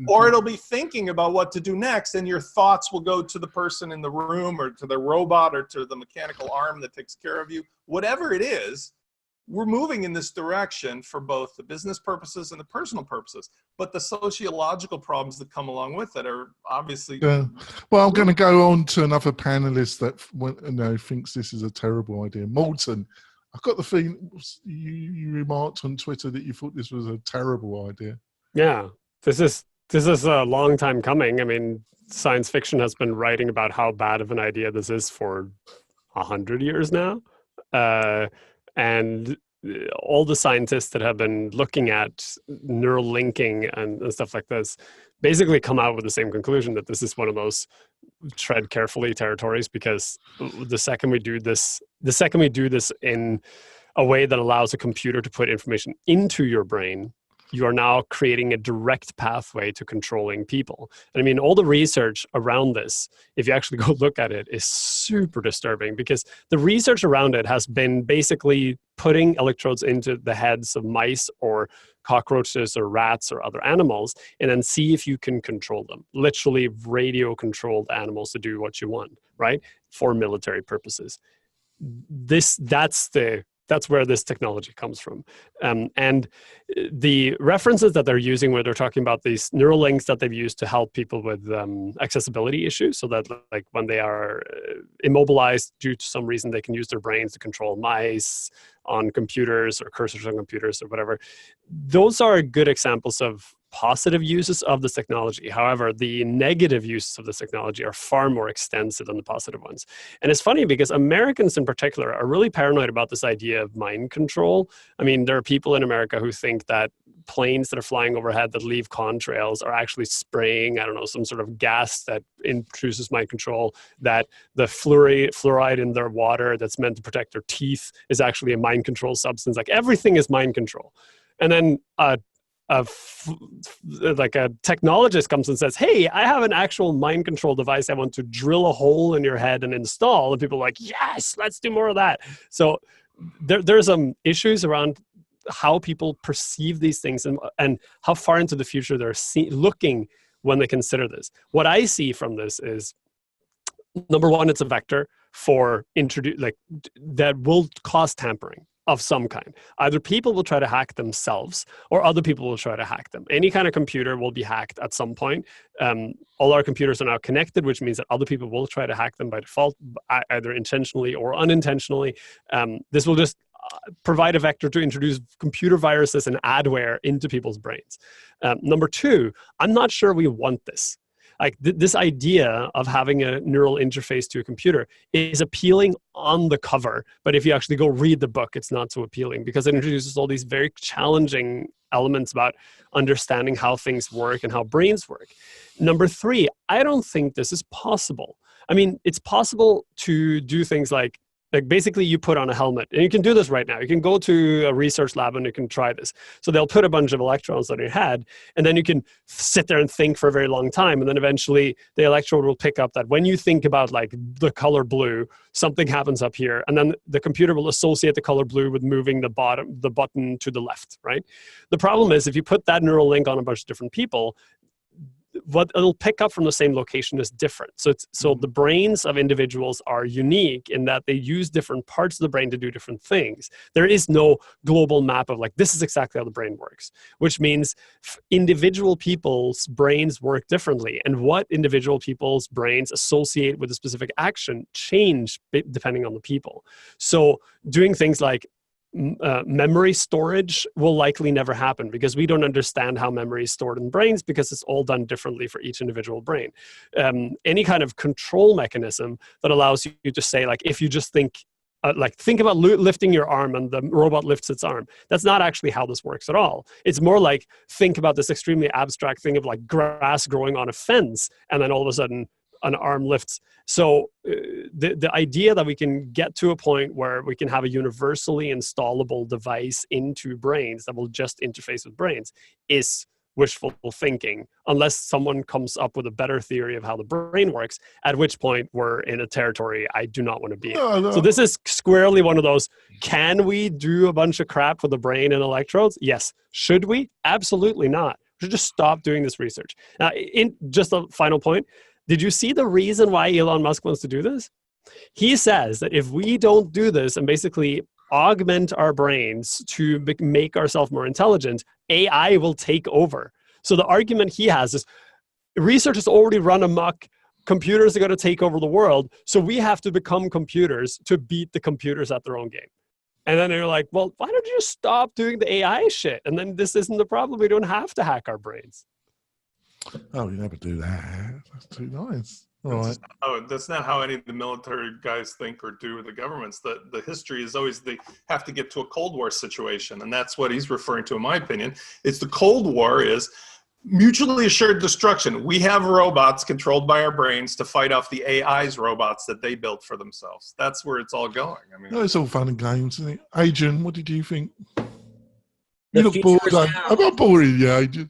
Or it'll be thinking about what to do next, and your thoughts will go to the person in the room or to the robot or to the mechanical arm that takes care of you. Whatever it is, we're moving in this direction for both the business purposes and the personal purposes. But the sociological problems that come along with it are obviously... Yeah. Well, I'm going to go on to another panelist that thinks this is a terrible idea. Morten, I've got the feeling you remarked on Twitter that you thought this was a terrible idea. Yeah, this is a long time coming. I mean, science fiction has been writing about how bad of an idea this is for 100 years now. And all the scientists that have been looking at neural linking and stuff like this basically come out with the same conclusion, that this is one of those tread carefully territories, because the second we do this in a way that allows a computer to put information into your brain, you are now creating a direct pathway to controlling people. And I mean, all the research around this, if you actually go look at it, is super disturbing, because the research around it has been basically putting electrodes into the heads of mice or cockroaches or rats or other animals, and then see if you can control them. Literally radio-controlled animals to do what you want, right? For military purposes. That's where this technology comes from. And the references that they're using, where they're talking about these neural links that they've used to help people with accessibility issues, so that like when they are immobilized due to some reason, they can use their brains to control mice on computers or cursors on computers or whatever. Those are good examples of positive uses of this technology. However, the negative uses of this technology are far more extensive than the positive ones. And it's funny because Americans in particular are really paranoid about this idea of mind control. I mean, there are people in America who think that planes that are flying overhead that leave contrails are actually spraying, some sort of gas that introduces mind control, that the fluoride in their water that's meant to protect their teeth is actually a mind control substance. Like, everything is mind control. And then a technologist comes and says, hey, I have an actual mind control device I want to drill a hole in your head and install. And people are like, yes, let's do more of that. So there's some issues around how people perceive these things and how far into the future they're looking when they consider this. What I see from this is, number one, it's a vector for that will cause tampering of some kind. Either people will try to hack themselves, or other people will try to hack them. Any kind of computer will be hacked at some point. All our computers are now connected, which means that other people will try to hack them by default, either intentionally or unintentionally. This will just provide a vector to introduce computer viruses and adware into people's brains. Number two, I'm not sure we want this. Like this idea of having a neural interface to a computer is appealing on the cover, but if you actually go read the book, it's not so appealing, because it introduces all these very challenging elements about understanding how things work and how brains work. Number three, I don't think this is possible. I mean, it's possible to do things like basically you put on a helmet, and you can do this right now. You can go to a research lab and you can try this. So they'll put a bunch of electrodes on your head, and then you can sit there and think for a very long time. And then eventually the electrode will pick up that when you think about like the color blue, something happens up here. And then the computer will associate the color blue with moving the button to the left, right? The problem is if you put that neural link on a bunch of different people, what it'll pick up from the same location is different. So the brains of individuals are unique in that they use different parts of the brain to do different things. There is no global map of like, this is exactly how the brain works, which means individual people's brains work differently. And what individual people's brains associate with a specific action change depending on the people. So doing things like memory storage will likely never happen because we don't understand how memory is stored in brains because it's all done differently for each individual brain. Any kind of control mechanism that allows you to say, like, if you just think about lifting your arm and the robot lifts its arm. That's not actually how this works at all. It's more like, think about this extremely abstract thing of like grass growing on a fence and then all of a sudden an arm lifts. So the idea that we can get to a point where we can have a universally installable device into brains that will just interface with brains is wishful thinking, unless someone comes up with a better theory of how the brain works, at which point we're in a territory I do not want to be in. No. So this is squarely one of those, can we do a bunch of crap with the brain and electrodes? Yes. Should we? Absolutely not. We should just stop doing this research. Now, in just a final point, did you see the reason why Elon Musk wants to do this? He says that if we don't do this and basically augment our brains to make ourselves more intelligent, AI will take over. So the argument he has is research has already run amok. Computers are going to take over the world. So we have to become computers to beat the computers at their own game. And then they're like, well, why don't you just stop doing the AI shit? And then this isn't the problem. We don't have to hack our brains. Oh, you never do that. That's too nice. All right. That's not how any of the military guys think or do with the governments. The history is always they have to get to a Cold War situation. And that's what he's referring to, in my opinion. It's the Cold War is mutually assured destruction. We have robots controlled by our brains to fight off the AI's robots that they built for themselves. That's where it's all going. I mean, No, it's all fun and games, isn't it? Adrian, what did you think? The You look bored. future is now. I'm not boring you, Adrian.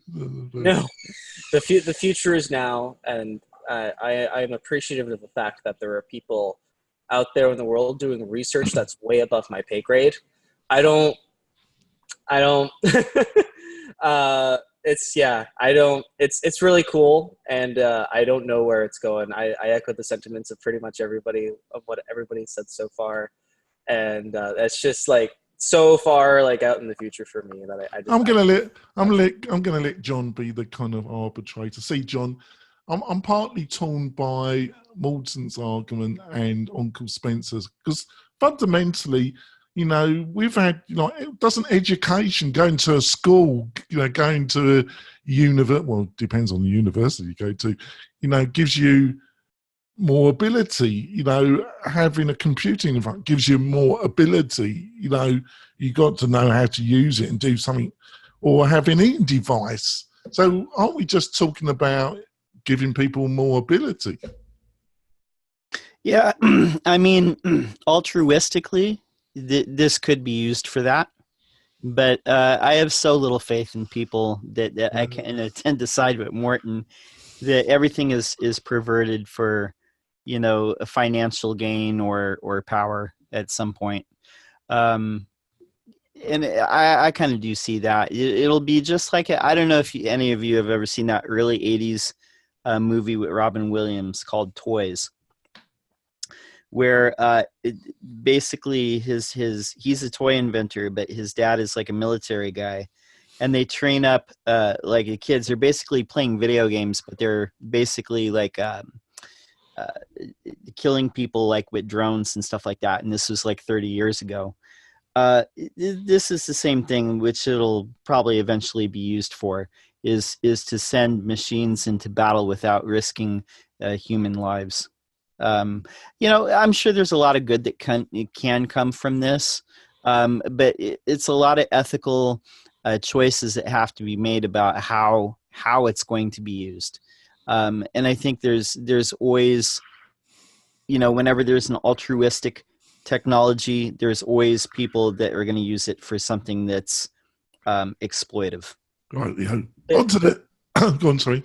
No, the future is now, and I am appreciative of the fact that there are people out there in the world doing research that's way above my pay grade. I don't. It's really cool, and I don't know where it's going. I echo the sentiments of pretty much everybody of what everybody said so far, and it's just like so far like out in the future for me that I'm gonna let John be the kind of arbitrator. See, John, I'm partly torn by Morten's argument and Uncle Spencer's, because fundamentally, you know, we've had, you know, doesn't education, going to a school, you know, going to a university, well, it depends on the university you go to, you know, gives you more ability. You know, having a computing environment gives you more ability. You know, you got to know how to use it and do something, or have an eating device. So aren't we just talking about giving people more ability? Yeah, I mean, altruistically, this could be used for that, but I have so little faith in people that I can tend to side with Morten, that everything is perverted for, you know, a financial gain or power at some point. And I kind of do see that. It'll be just like, I don't know if any of you have ever seen that early 80s movie with Robin Williams called Toys, where basically he's a toy inventor, but his dad is like a military guy, and they train up like the kids. They're basically playing video games, but they're basically like killing people like with drones and stuff like that. And this was like 30 years ago. This is the same thing, which it'll probably eventually be used for, is to send machines into battle without risking human lives. You know, I'm sure there's a lot of good that can come from this, but it's a lot of ethical choices that have to be made about how it's going to be used. And I think there's always, you know, whenever there's an altruistic technology, there's always people that are going to use it for something that's exploitive. Right, on to the go on, sorry.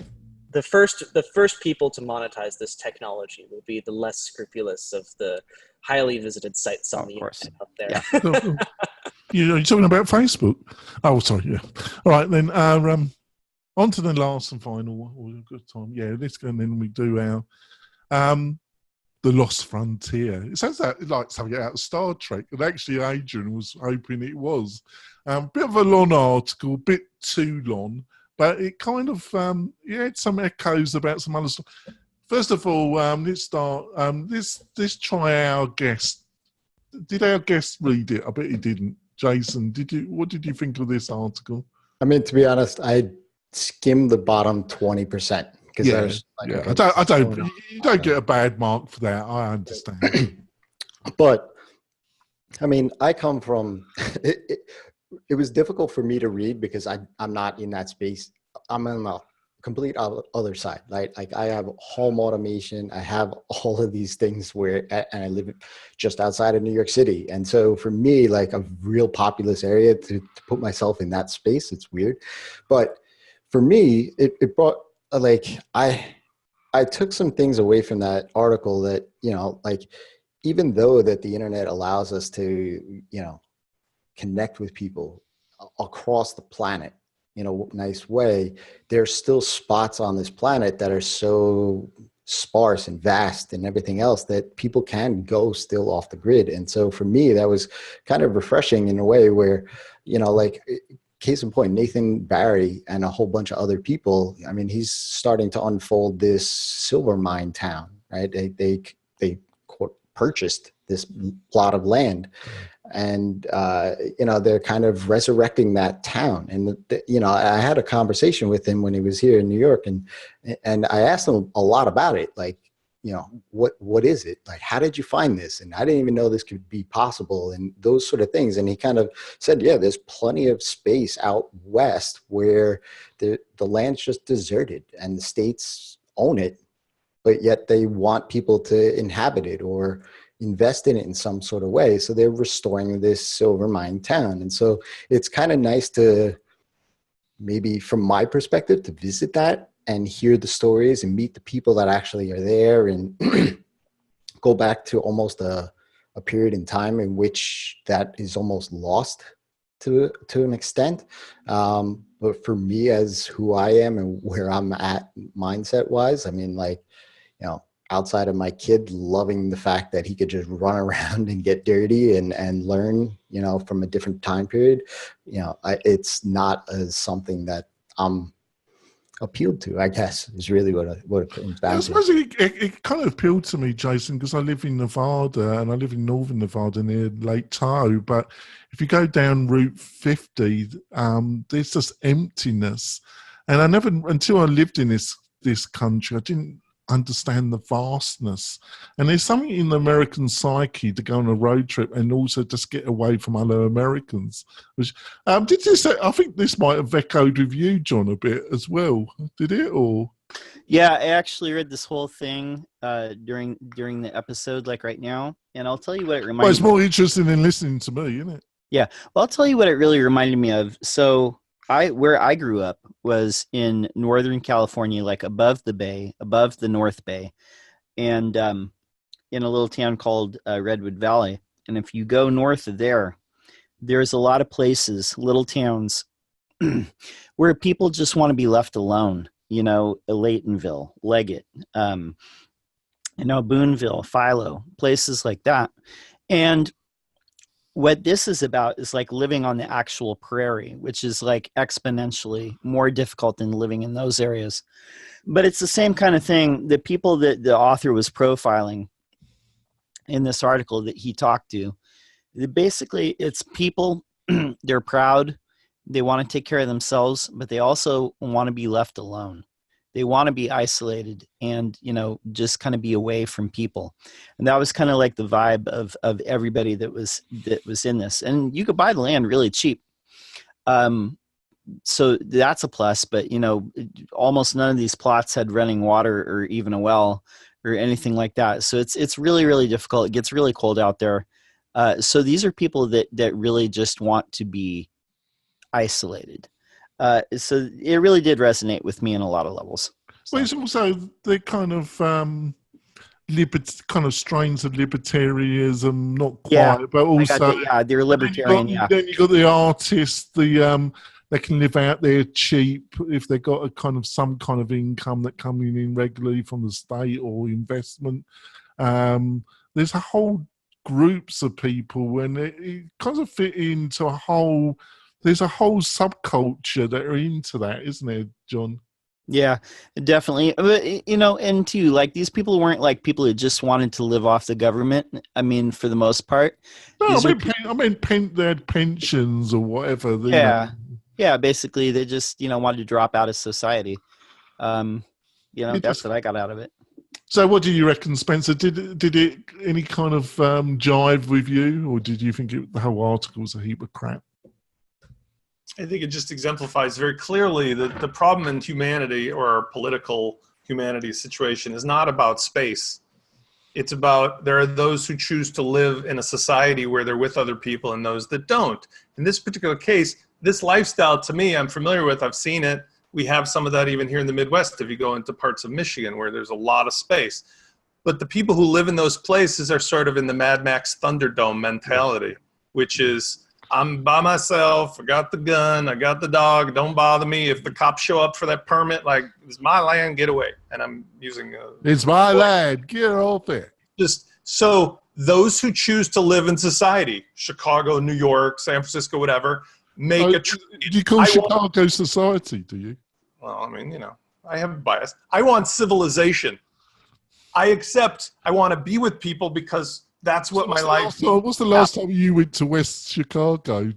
The first people to monetize this technology will be the less scrupulous of the highly visited sites on the internet out there. Yeah. You're talking about Facebook? Oh, sorry. Yeah. All right then. On to the last and final. We've got time. Yeah, let's go and then we do our the Lost Frontier. It sounds like something out of Star Trek, and actually Adrian was hoping it was. Bit of a long article, a bit too long, but it kind of it had some echoes about some other stuff. First of all, let's start. Let's try our guest. Did our guest read it? I bet he didn't. Jason, what did you think of this article? I mean, to be honest, I skimmed the bottom 20%. Yeah. You don't get a bad mark for that. I understand. But I mean, I come from. It was difficult for me to read because I'm not in that space. I'm on the complete other side. Like I have home automation. I have all of these things and I live just outside of New York City. And so for me, like a real populous area to put myself in that space, it's weird. But for me, it brought like I took some things away from that article that, you know, like even though that the internet allows us to, you know, connect with people across the planet in a nice way, there's still spots on this planet that are so sparse and vast and everything else that people can go still off the grid. And so for me, that was kind of refreshing in a way where, you know, like case in point, Nathan Barry and a whole bunch of other people, I mean, he's starting to unfold this silver mine town, right? They purchased this plot of land, and you know, they're kind of resurrecting that town. And you know, I had a conversation with him when he was here in New York, and I asked him a lot about it, like, you know, what is it? Like, how did you find this? And I didn't even know this could be possible, and those sort of things. And he kind of said, yeah, there's plenty of space out west where the land's just deserted and the states own it, but yet they want people to inhabit it or invest in it in some sort of way. So they're restoring this silver mine town. And so it's kind of nice to, maybe from my perspective, to visit that and hear the stories and meet the people that actually are there, and go back to almost a period in time in which that is almost lost to an extent. But for me, as who I am and where I'm at mindset wise, I mean, like, you know, outside of my kid loving the fact that he could just run around and get dirty and learn, you know, from a different time period, you know, it's not as something that I'm appealed to, I guess, is really what it comes down to. I suppose it kind of appealed to me, Jason, because I live in Nevada, and I live in northern Nevada near Lake Tahoe. But if you go down Route 50, there's just emptiness. And I never, until I lived in this country, I didn't understand the vastness. And there's something in the American psyche to go on a road trip and also just get away from other Americans. Which did you say? I think this might have echoed with you, John, a bit as well. Did it? Or yeah, I actually read this whole thing during the episode, like right now, and I'll tell you what it reminded. Well, it's more interesting than listening to me, isn't it? Yeah. Well, I'll tell you what it really reminded me of. So where I grew up was in Northern California, like above the bay, above the North Bay, and in a little town called Redwood Valley. And if you go north of there, there's a lot of places, little towns, where people just want to be left alone. You know, Laytonville, Leggett, you know, Boonville, Philo, places like that. And what this is about is like living on the actual prairie, which is like exponentially more difficult than living in those areas. But it's the same kind of thing. The people that the author was profiling in this article that he talked to, basically it's people, they're proud, they want to take care of themselves, but they also want to be left alone. They want to be isolated and, you know, just kind of be away from people. And that was kind of like the vibe of everybody that was in this. And you could buy the land really cheap. So that's a plus, but, you know, almost none of these plots had running water or even a well or anything like that. So it's really, really difficult. It gets really cold out there. So these are people that really just want to be isolated. So it really did resonate with me in a lot of levels. So. Well, it's also the kind of strains of libertarianism, not quite, but also they're libertarian. Then you got the artists, the they can live out there cheap if they've got a kind of some kind of income that coming in regularly from the state or investment. There's a whole groups of people, and it kind of fit into a whole. There's a whole subculture that are into that, isn't there, John? Yeah, definitely. But, you know, and too, like, these people weren't like people who just wanted to live off the government. I mean, for the most part. No, I mean, they had pensions or whatever. Yeah. Yeah, basically, they just, you know, wanted to drop out of society. You know, that's what I got out of it. So what do you reckon, Spencer? Did it any kind of jive with you, or did you think the whole article was a heap of crap? I think it just exemplifies very clearly that the problem in humanity, or our political humanity situation, is not about space. It's about, there are those who choose to live in a society where they're with other people and those that don't. In this particular case, this lifestyle, to me, I'm familiar with, I've seen it. We have some of that even here in the Midwest if you go into parts of Michigan where there's a lot of space. But the people who live in those places are sort of in the Mad Max Thunderdome mentality, which is, I'm by myself, I got the gun, I got the dog, don't bother me. If the cops show up for that permit, like, it's my land, get away. And I'm using it's my land, get off it. Just so those who choose to live in society, Chicago, New York, San Francisco, whatever, make a do you call Chicago society, do you? Well, I mean, you know, I have a bias. I want civilization. I want to be with people because that's what my life is. What's the last time you went to West Chicago?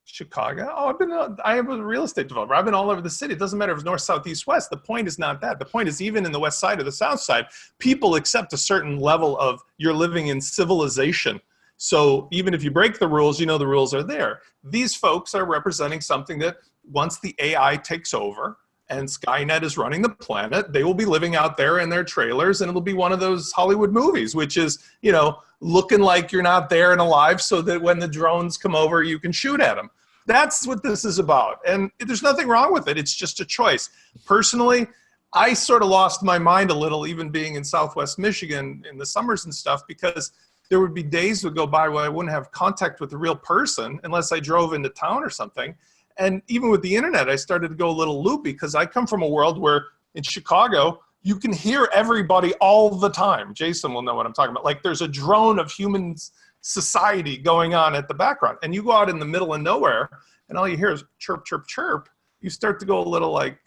Chicago? Oh, I have a real estate developer. I've been all over the city. It doesn't matter if it's north, south, east, west. The point is not that. The point is, even in the west side or the south side, people accept a certain level of you're living in civilization. So even if you break the rules, you know the rules are there. These folks are representing something that once the AI takes over and Skynet is running the planet, they will be living out there in their trailers, and it'll be one of those Hollywood movies, which is, you know, looking like you're not there and alive so that when the drones come over, you can shoot at them. That's what this is about. And there's nothing wrong with it. It's just a choice. Personally, I sort of lost my mind a little, even being in Southwest Michigan in the summers and stuff, because there would be days would go by where I wouldn't have contact with a real person unless I drove into town or something. And even with the internet, I started to go a little loopy because I come from a world where in Chicago, you can hear everybody all the time. Jason will know what I'm talking about. Like, there's a drone of human society going on at the background. And you go out in the middle of nowhere and all you hear is chirp, chirp, chirp. You start to go a little like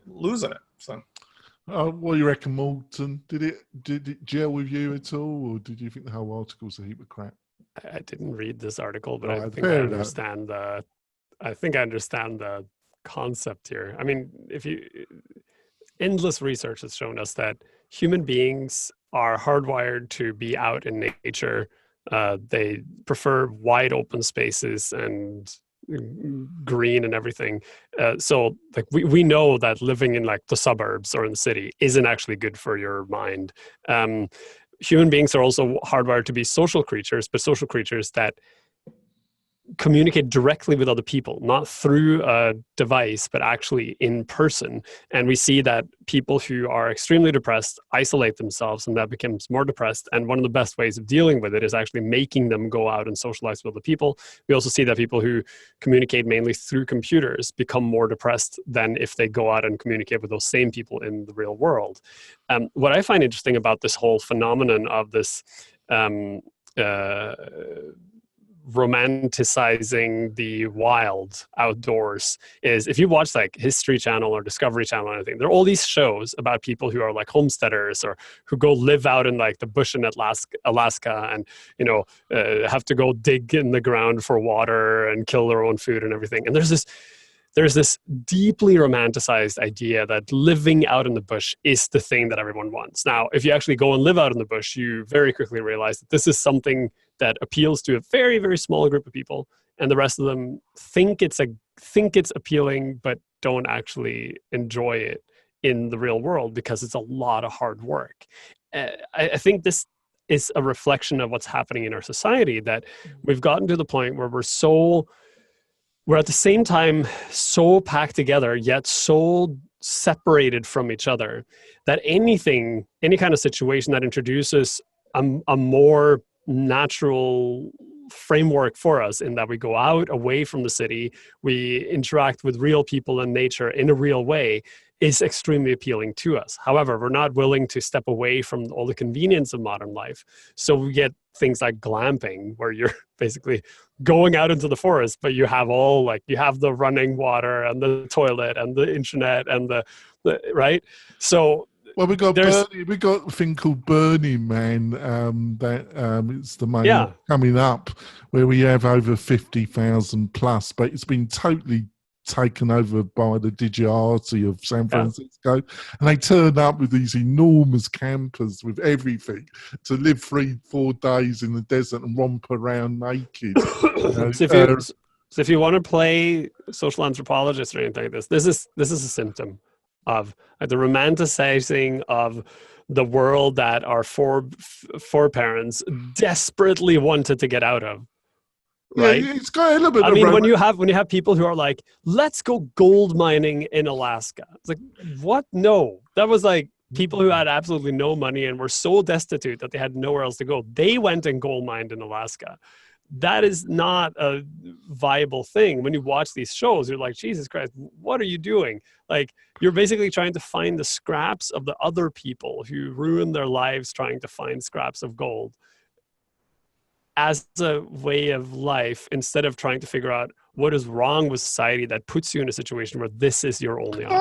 losing it. So, what do you reckon, Morten? Did it gel with you at all, or did you think the whole article's a heap of crap? I didn't read this article, but Oh, I think I understand the concept here. I mean, endless research has shown us that human beings are hardwired to be out in nature. They prefer wide open spaces and green and everything. So like we know that living in like the suburbs or in the city isn't actually good for your mind. Human beings are also hardwired to be social creatures, but social creatures that communicate directly with other people, not through a device, but actually in person. And we see that people who are extremely depressed isolate themselves, and that becomes more depressed. And one of the best ways of dealing with it is actually making them go out and socialize with other people. We also see that people who communicate mainly through computers become more depressed than if they go out and communicate with those same people in the real world. What I find interesting about this whole phenomenon of this romanticizing the wild outdoors is, if you watch like History Channel or Discovery Channel or anything, there are all these shows about people who are like homesteaders or who go live out in like the bush in Alaska and, you know, have to go dig in the ground for water and kill their own food and everything. And there's this deeply romanticized idea that living out in the bush is the thing that everyone wants. Now, if you actually go and live out in the bush, you very quickly realize that this is something that appeals to a very, very small group of people, and the rest of them think it's appealing, but don't actually enjoy it in the real world because it's a lot of hard work. I think this is a reflection of what's happening in our society, that we've gotten to the point where we're at the same time so packed together, yet so separated from each other, that any kind of situation that introduces a more natural framework for us in that we go out away from the city, we interact with real people and nature in a real way, is extremely appealing to us. However, we're not willing to step away from all the convenience of modern life. So we get things like glamping, where you're basically going out into the forest, but you have you have the running water and the toilet and the internet and the right. So well, we got a thing called Burning Man. It's the moment coming up where we have over 50,000 plus, but it's been totally taken over by the digitality of San Francisco, and they turn up with these enormous campers with everything to live 3-4 days in the desert and romp around naked. So if you want to play social anthropologist or anything like this is a symptom of the romanticizing of the world that our foreparents desperately wanted to get out of. Right? Yeah, it's got a little bit. I mean, when you have people who are like, "Let's go gold mining in Alaska," it's like, what? No, that was like people who had absolutely no money and were so destitute that they had nowhere else to go. They went and gold mined in Alaska. That is not a viable thing. When you watch these shows, you're like, Jesus Christ, what are you doing? Like, you're basically trying to find the scraps of the other people who ruined their lives trying to find scraps of gold as a way of life, instead of trying to figure out what is wrong with society that puts you in a situation where this is your only option.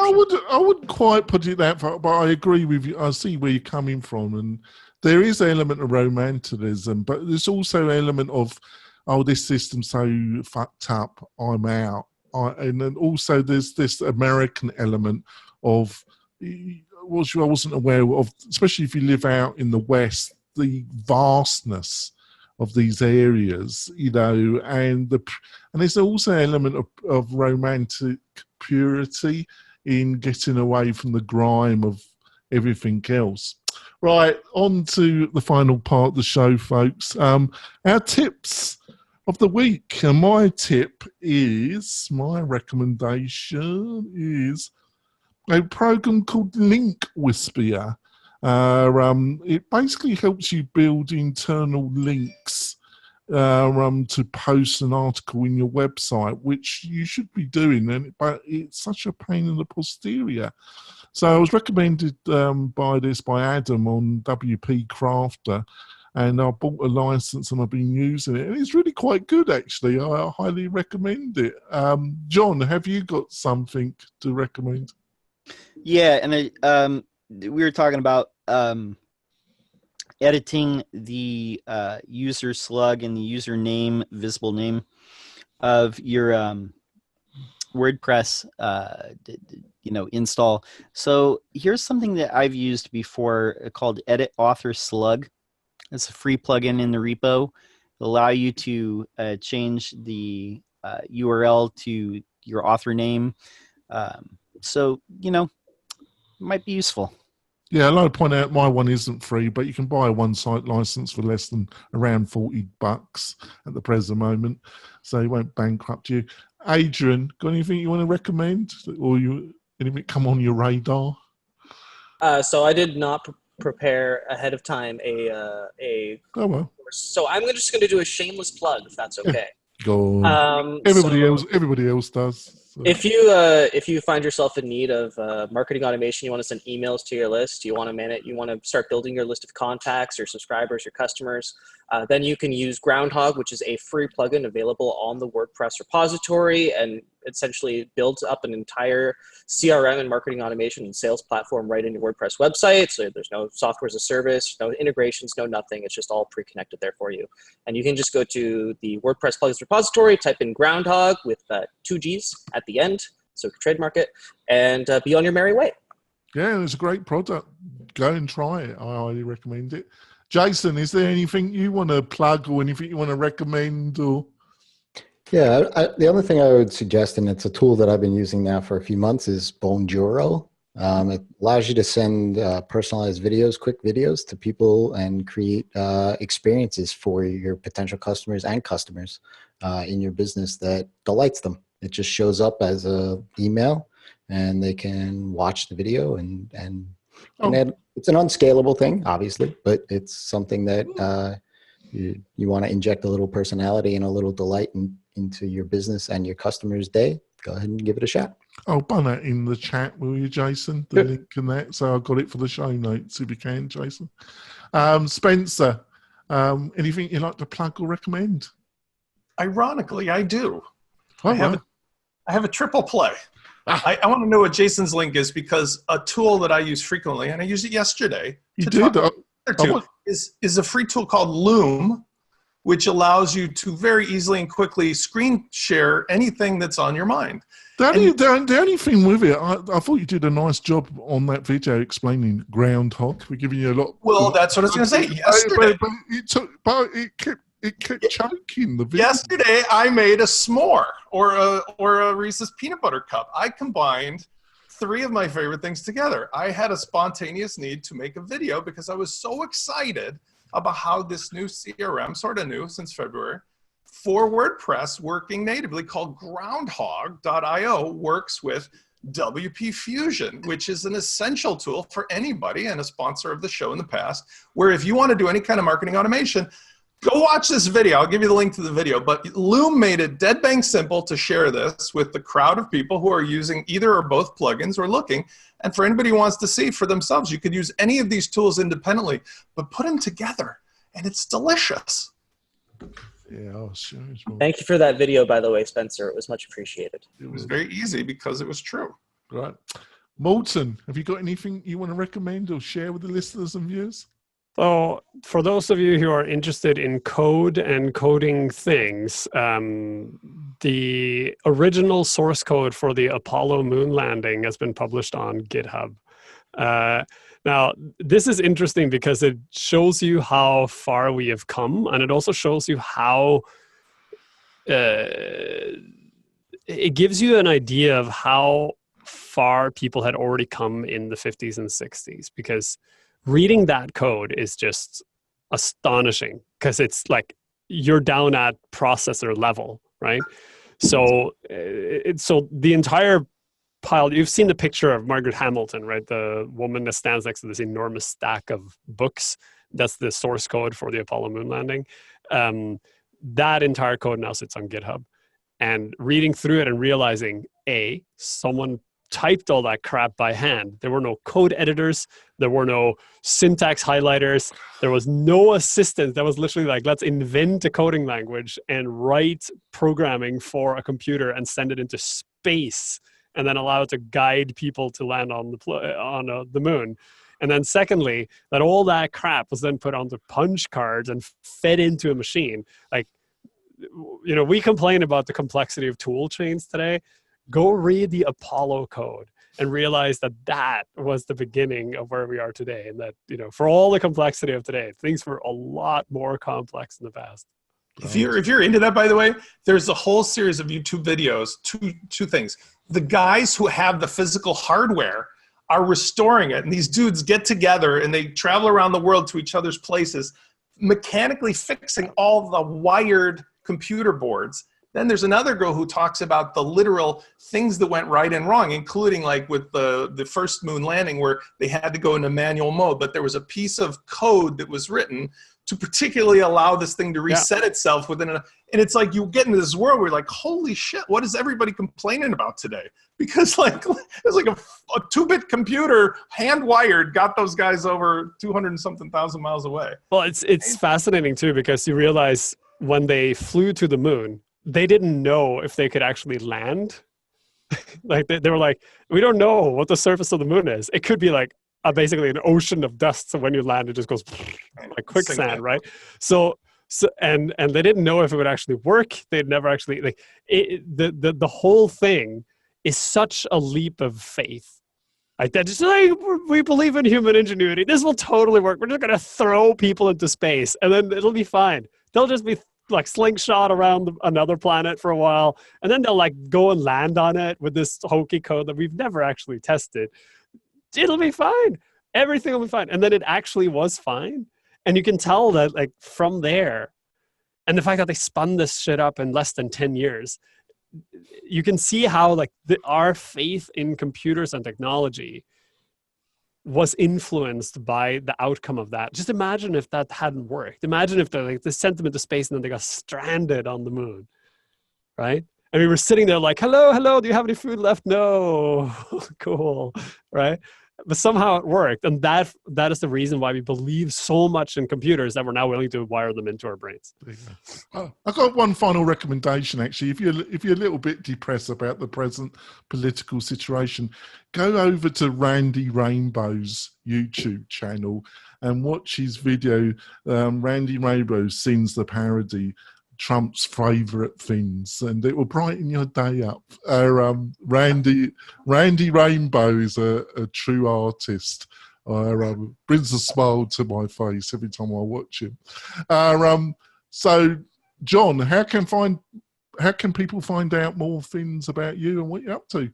I wouldn't quite put it that far, but I agree with you. I see where you're coming from, and there is an element of romanticism, but there's also an element of, oh, this system's so fucked up, I'm out. And then also there's this American element of, which I wasn't aware of, especially if you live out in the West, the vastness of these areas, and there's also an element of romantic purity in getting away from the grime of everything else. Right, on to the final part of the show, folks. Our tips of the week. And my recommendation is a program called Link Whisperer. It basically helps you build internal links to post an article in your website, which you should be doing, but it's such a pain in the posterior. So I was recommended by Adam on WP Crafter, and I bought a license and I've been using it, and it's really quite good, actually. I highly recommend it. John, have you got something to recommend? Yeah, and we were talking about editing the user slug and the username, visible name of your WordPress install. So here's something that I've used before called Edit Author Slug. It's a free plugin in the repo. It'll allow you to change the URL to your author name. So, it might be useful. Yeah, I'd like to point out my one isn't free, but you can buy a one-site license for less than around $40 at the present moment, so it won't bankrupt you. Adrian, got anything you want to recommend, or anything come on your radar? So I did not prepare ahead of time so I'm just going to do a shameless plug, if that's okay. Go on. Everybody else does. So. If you find yourself in need of marketing automation, you want to send emails to your list, you want to start building your list of contacts, your subscribers, your customers, then you can use Groundhog, which is a free plugin available on the WordPress repository, and essentially builds up an entire CRM and marketing automation and sales platform right in your WordPress website. So there's no software as a service, no integrations, no nothing. It's just all pre-connected there for you. And you can just go to the WordPress plugins repository, type in Groundhog with 2 G's at the end, so you can trademark it, and be on your merry way. Yeah, it's a great product. Go and try it. I highly recommend it. Jason, is there anything you want to plug or anything you want to recommend? Or Yeah, the other thing I would suggest, and it's a tool that I've been using now for a few months, is Bonjoro. It allows you to send personalized videos, quick videos to people and create experiences for your potential customers and customers in your business that delights them. It just shows up as an email, and they can watch the video and it's an unscalable thing, obviously, but it's something that You want to inject a little personality and a little delight into your business and your customers' day, go ahead and give it a shot. I'll bung that in the chat, will you, Jason? The link and that. So I've got it for the show notes if you can, Jason. Spencer, anything you'd like to plug or recommend? Ironically, I do. Oh, I have a triple play. I want to know what Jason's link is, because a tool that I use frequently, and I used it yesterday. You did? Is a free tool called Loom, which allows you to very easily and quickly screen share anything that's on your mind. The only thing with it, I thought you did a nice job on that video explaining groundhog. We're giving you a lot. Well, that's what I was going to say. Yesterday, but it kept choking the video. Yesterday, I made a s'more or a Reese's peanut butter cup. I combined 3 of my favorite things together. I had a spontaneous need to make a video because I was so excited about how this new CRM, sort of new since February, for WordPress working natively, called groundhog.io, works with WP Fusion, which is an essential tool for anybody, and a sponsor of the show in the past, where if you want to do any kind of marketing automation, go watch this video. I'll give you the link to the video. But Loom made it dead bang simple to share this with the crowd of people who are using either or both plugins or looking. And for anybody who wants to see for themselves, you could use any of these tools independently, but put them together, and it's delicious. Yeah, sure. Thank you for that video, by the way, Spencer. It was much appreciated. It was very easy because it was true. Right. Morten, have you got anything you want to recommend or share with the listeners and viewers? So for those of you who are interested in code and coding things, the original source code for the Apollo moon landing has been published on GitHub. Now, this is interesting because it shows you how far we have come, and it also shows you how it gives you an idea of how far people had already come in the 50s and 60s, because reading that code is just astonishing, because it's like you're down at processor level, right? So so the entire pile, you've seen the picture of Margaret Hamilton, right? The woman that stands next to this enormous stack of books. That's the source code for the Apollo moon landing. That entire code now sits on GitHub. And reading through it and realizing, someone typed all that crap by hand. There were no code editors. There were no syntax highlighters. There was no assistance. That was literally like, let's invent a coding language and write programming for a computer and send it into space, and then allow it to guide people to land on the moon. And then secondly, that all that crap was then put onto punch cards and fed into a machine. Like, you know, we complain about the complexity of tool chains today. Go read the Apollo code and realize that that was the beginning of where we are today. And that, you know, for all the complexity of today, things were a lot more complex in the past. If you're into that, by the way, there's a whole series of YouTube videos, two things. The guys who have the physical hardware are restoring it. And these dudes get together and they travel around the world to each other's places, mechanically fixing all the wired computer boards. Then there's another girl who talks about the literal things that went right and wrong, including like with the first moon landing where they had to go into manual mode, but there was a piece of code that was written to particularly allow this thing to reset itself within and it's like you get into this world where you're like, holy shit, what is everybody complaining about today? Because like it's like a 2-bit computer, hand wired, got those guys over 200 and something thousand miles away. Well, it's fascinating too, because you realize when they flew to the moon, they didn't know if they could actually land. Like they were like, we don't know what the surface of the moon is. It could be like basically an ocean of dust. So when you land, it just goes like quicksand, right? So and they didn't know if it would actually work. They'd never actually the whole thing is such a leap of faith. Like that, just like we believe in human ingenuity. This will totally work. We're just gonna throw people into space, and then it'll be fine. They'll just be like slingshot around another planet for a while, and then they'll like go and land on it with this hokey code that we've never actually tested. It'll be fine. Everything will be fine. And then it actually was fine. And you can tell that like from there, and the fact that they spun this shit up in less than 10 years, you can see how like our faith in computers and technology was influenced by the outcome of that. Just imagine if that hadn't worked. Imagine if they sent them into space and then they got stranded on the moon, right? And we were sitting there like, hello, do you have any food left? No. Cool, right? But somehow it worked. And that is the reason why we believe so much in computers that we're now willing to wire them into our brains. I've got one final recommendation, actually. If you're a little bit depressed about the present political situation, go over to Randy Rainbow's YouTube channel and watch his video. Randy Rainbow sings the parody, Trump's favourite things, and it will brighten your day up. Randy Rainbow is a true artist. Brings a smile to my face every time I watch him. So, John, how can people find out more things about you and what you're up to?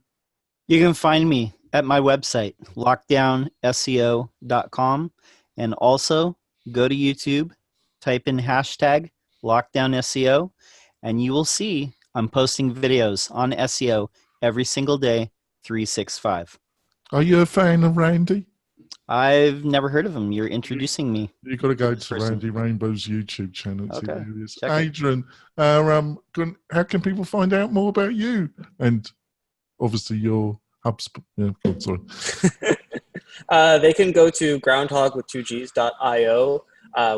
You can find me at my website, lockdownseo.com, and also go to YouTube, type in hashtag Lockdown SEO, and you will see I'm posting videos on SEO every single day, 365. Are you a fan of Randy? I've never heard of him. You're introducing me. You've got to go to person. Randy Rainbow's YouTube channel. Okay. Adrian, how can people find out more about you? And obviously your HubSpot. Yeah, sorry. They can go to groundhogwith2gs.io.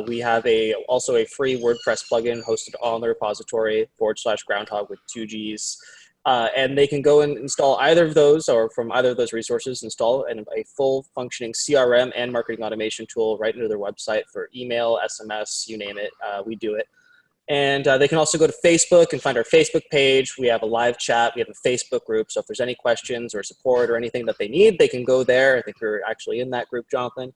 We have also a free WordPress plugin hosted on the repository /groundhog with 2gs. And they can go and install either of those, or from either of those resources, install a full functioning CRM and marketing automation tool right into their website for email, SMS, you name it. We do it. And they can also go to Facebook and find our Facebook page. We have a live chat. We have a Facebook group. So if there's any questions or support or anything that they need, they can go there. I think we're actually in that group, Jonathan.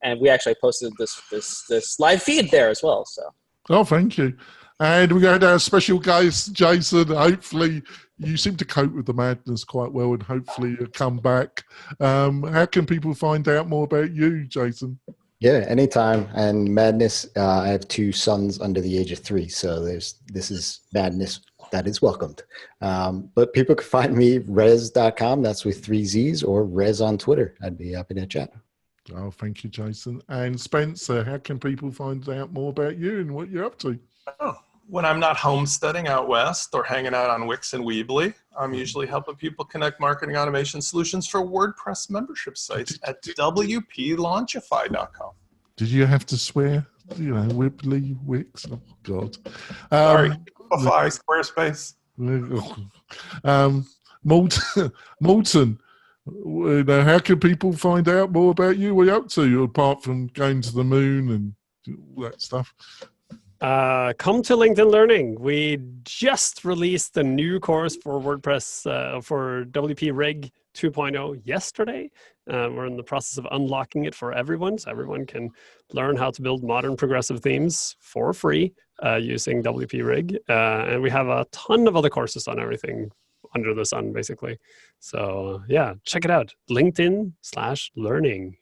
And we actually posted this live feed there as well. So. Oh, thank you. And we got our special guest, Jason. Hopefully you seem to cope with the madness quite well, and hopefully you'll come back. How can people find out more about you, Jason? Yeah, anytime. And madness, I have 2 sons under the age of 3, so this is madness that is welcomed. But people can find me res.com, that's with 3 Z's, or res on Twitter. I'd be happy to chat. Oh, thank you, Jason. And Spencer, how can people find out more about you and what you're up to? Oh, when I'm not homesteading out west or hanging out on Wix and Weebly, I'm usually helping people connect marketing automation solutions for WordPress membership sites at WP-Launchify.com. Did you have to swear? You know, Weebly, Wix? Oh, God. Sorry, Squarespace. Morten, how can people find out more about you? What are you up to, apart from going to the moon and all that stuff? Come to LinkedIn Learning. We just released a new course for WordPress for WP Rig 2.0 yesterday. We're in the process of unlocking it for everyone, so everyone can learn how to build modern progressive themes for free using WP Rig. And we have a ton of other courses on everything under the sun, basically. So yeah, check it out. LinkedIn/learning.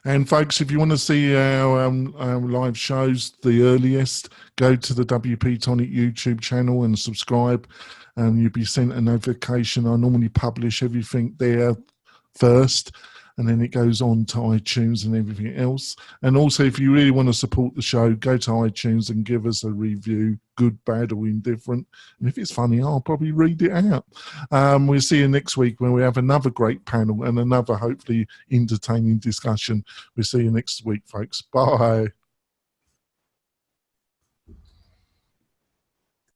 And folks, if you want to see our live shows, the earliest, go to the WP-Tonic YouTube channel and subscribe, and you'll be sent a notification. I normally publish everything there first, and then it goes on to iTunes and everything else. And also, if you really want to support the show, go to iTunes and give us a review, good, bad, or indifferent. And if it's funny, I'll probably read it out. We'll see you next week when we have another great panel and another hopefully entertaining discussion. We'll see you next week, folks. Bye.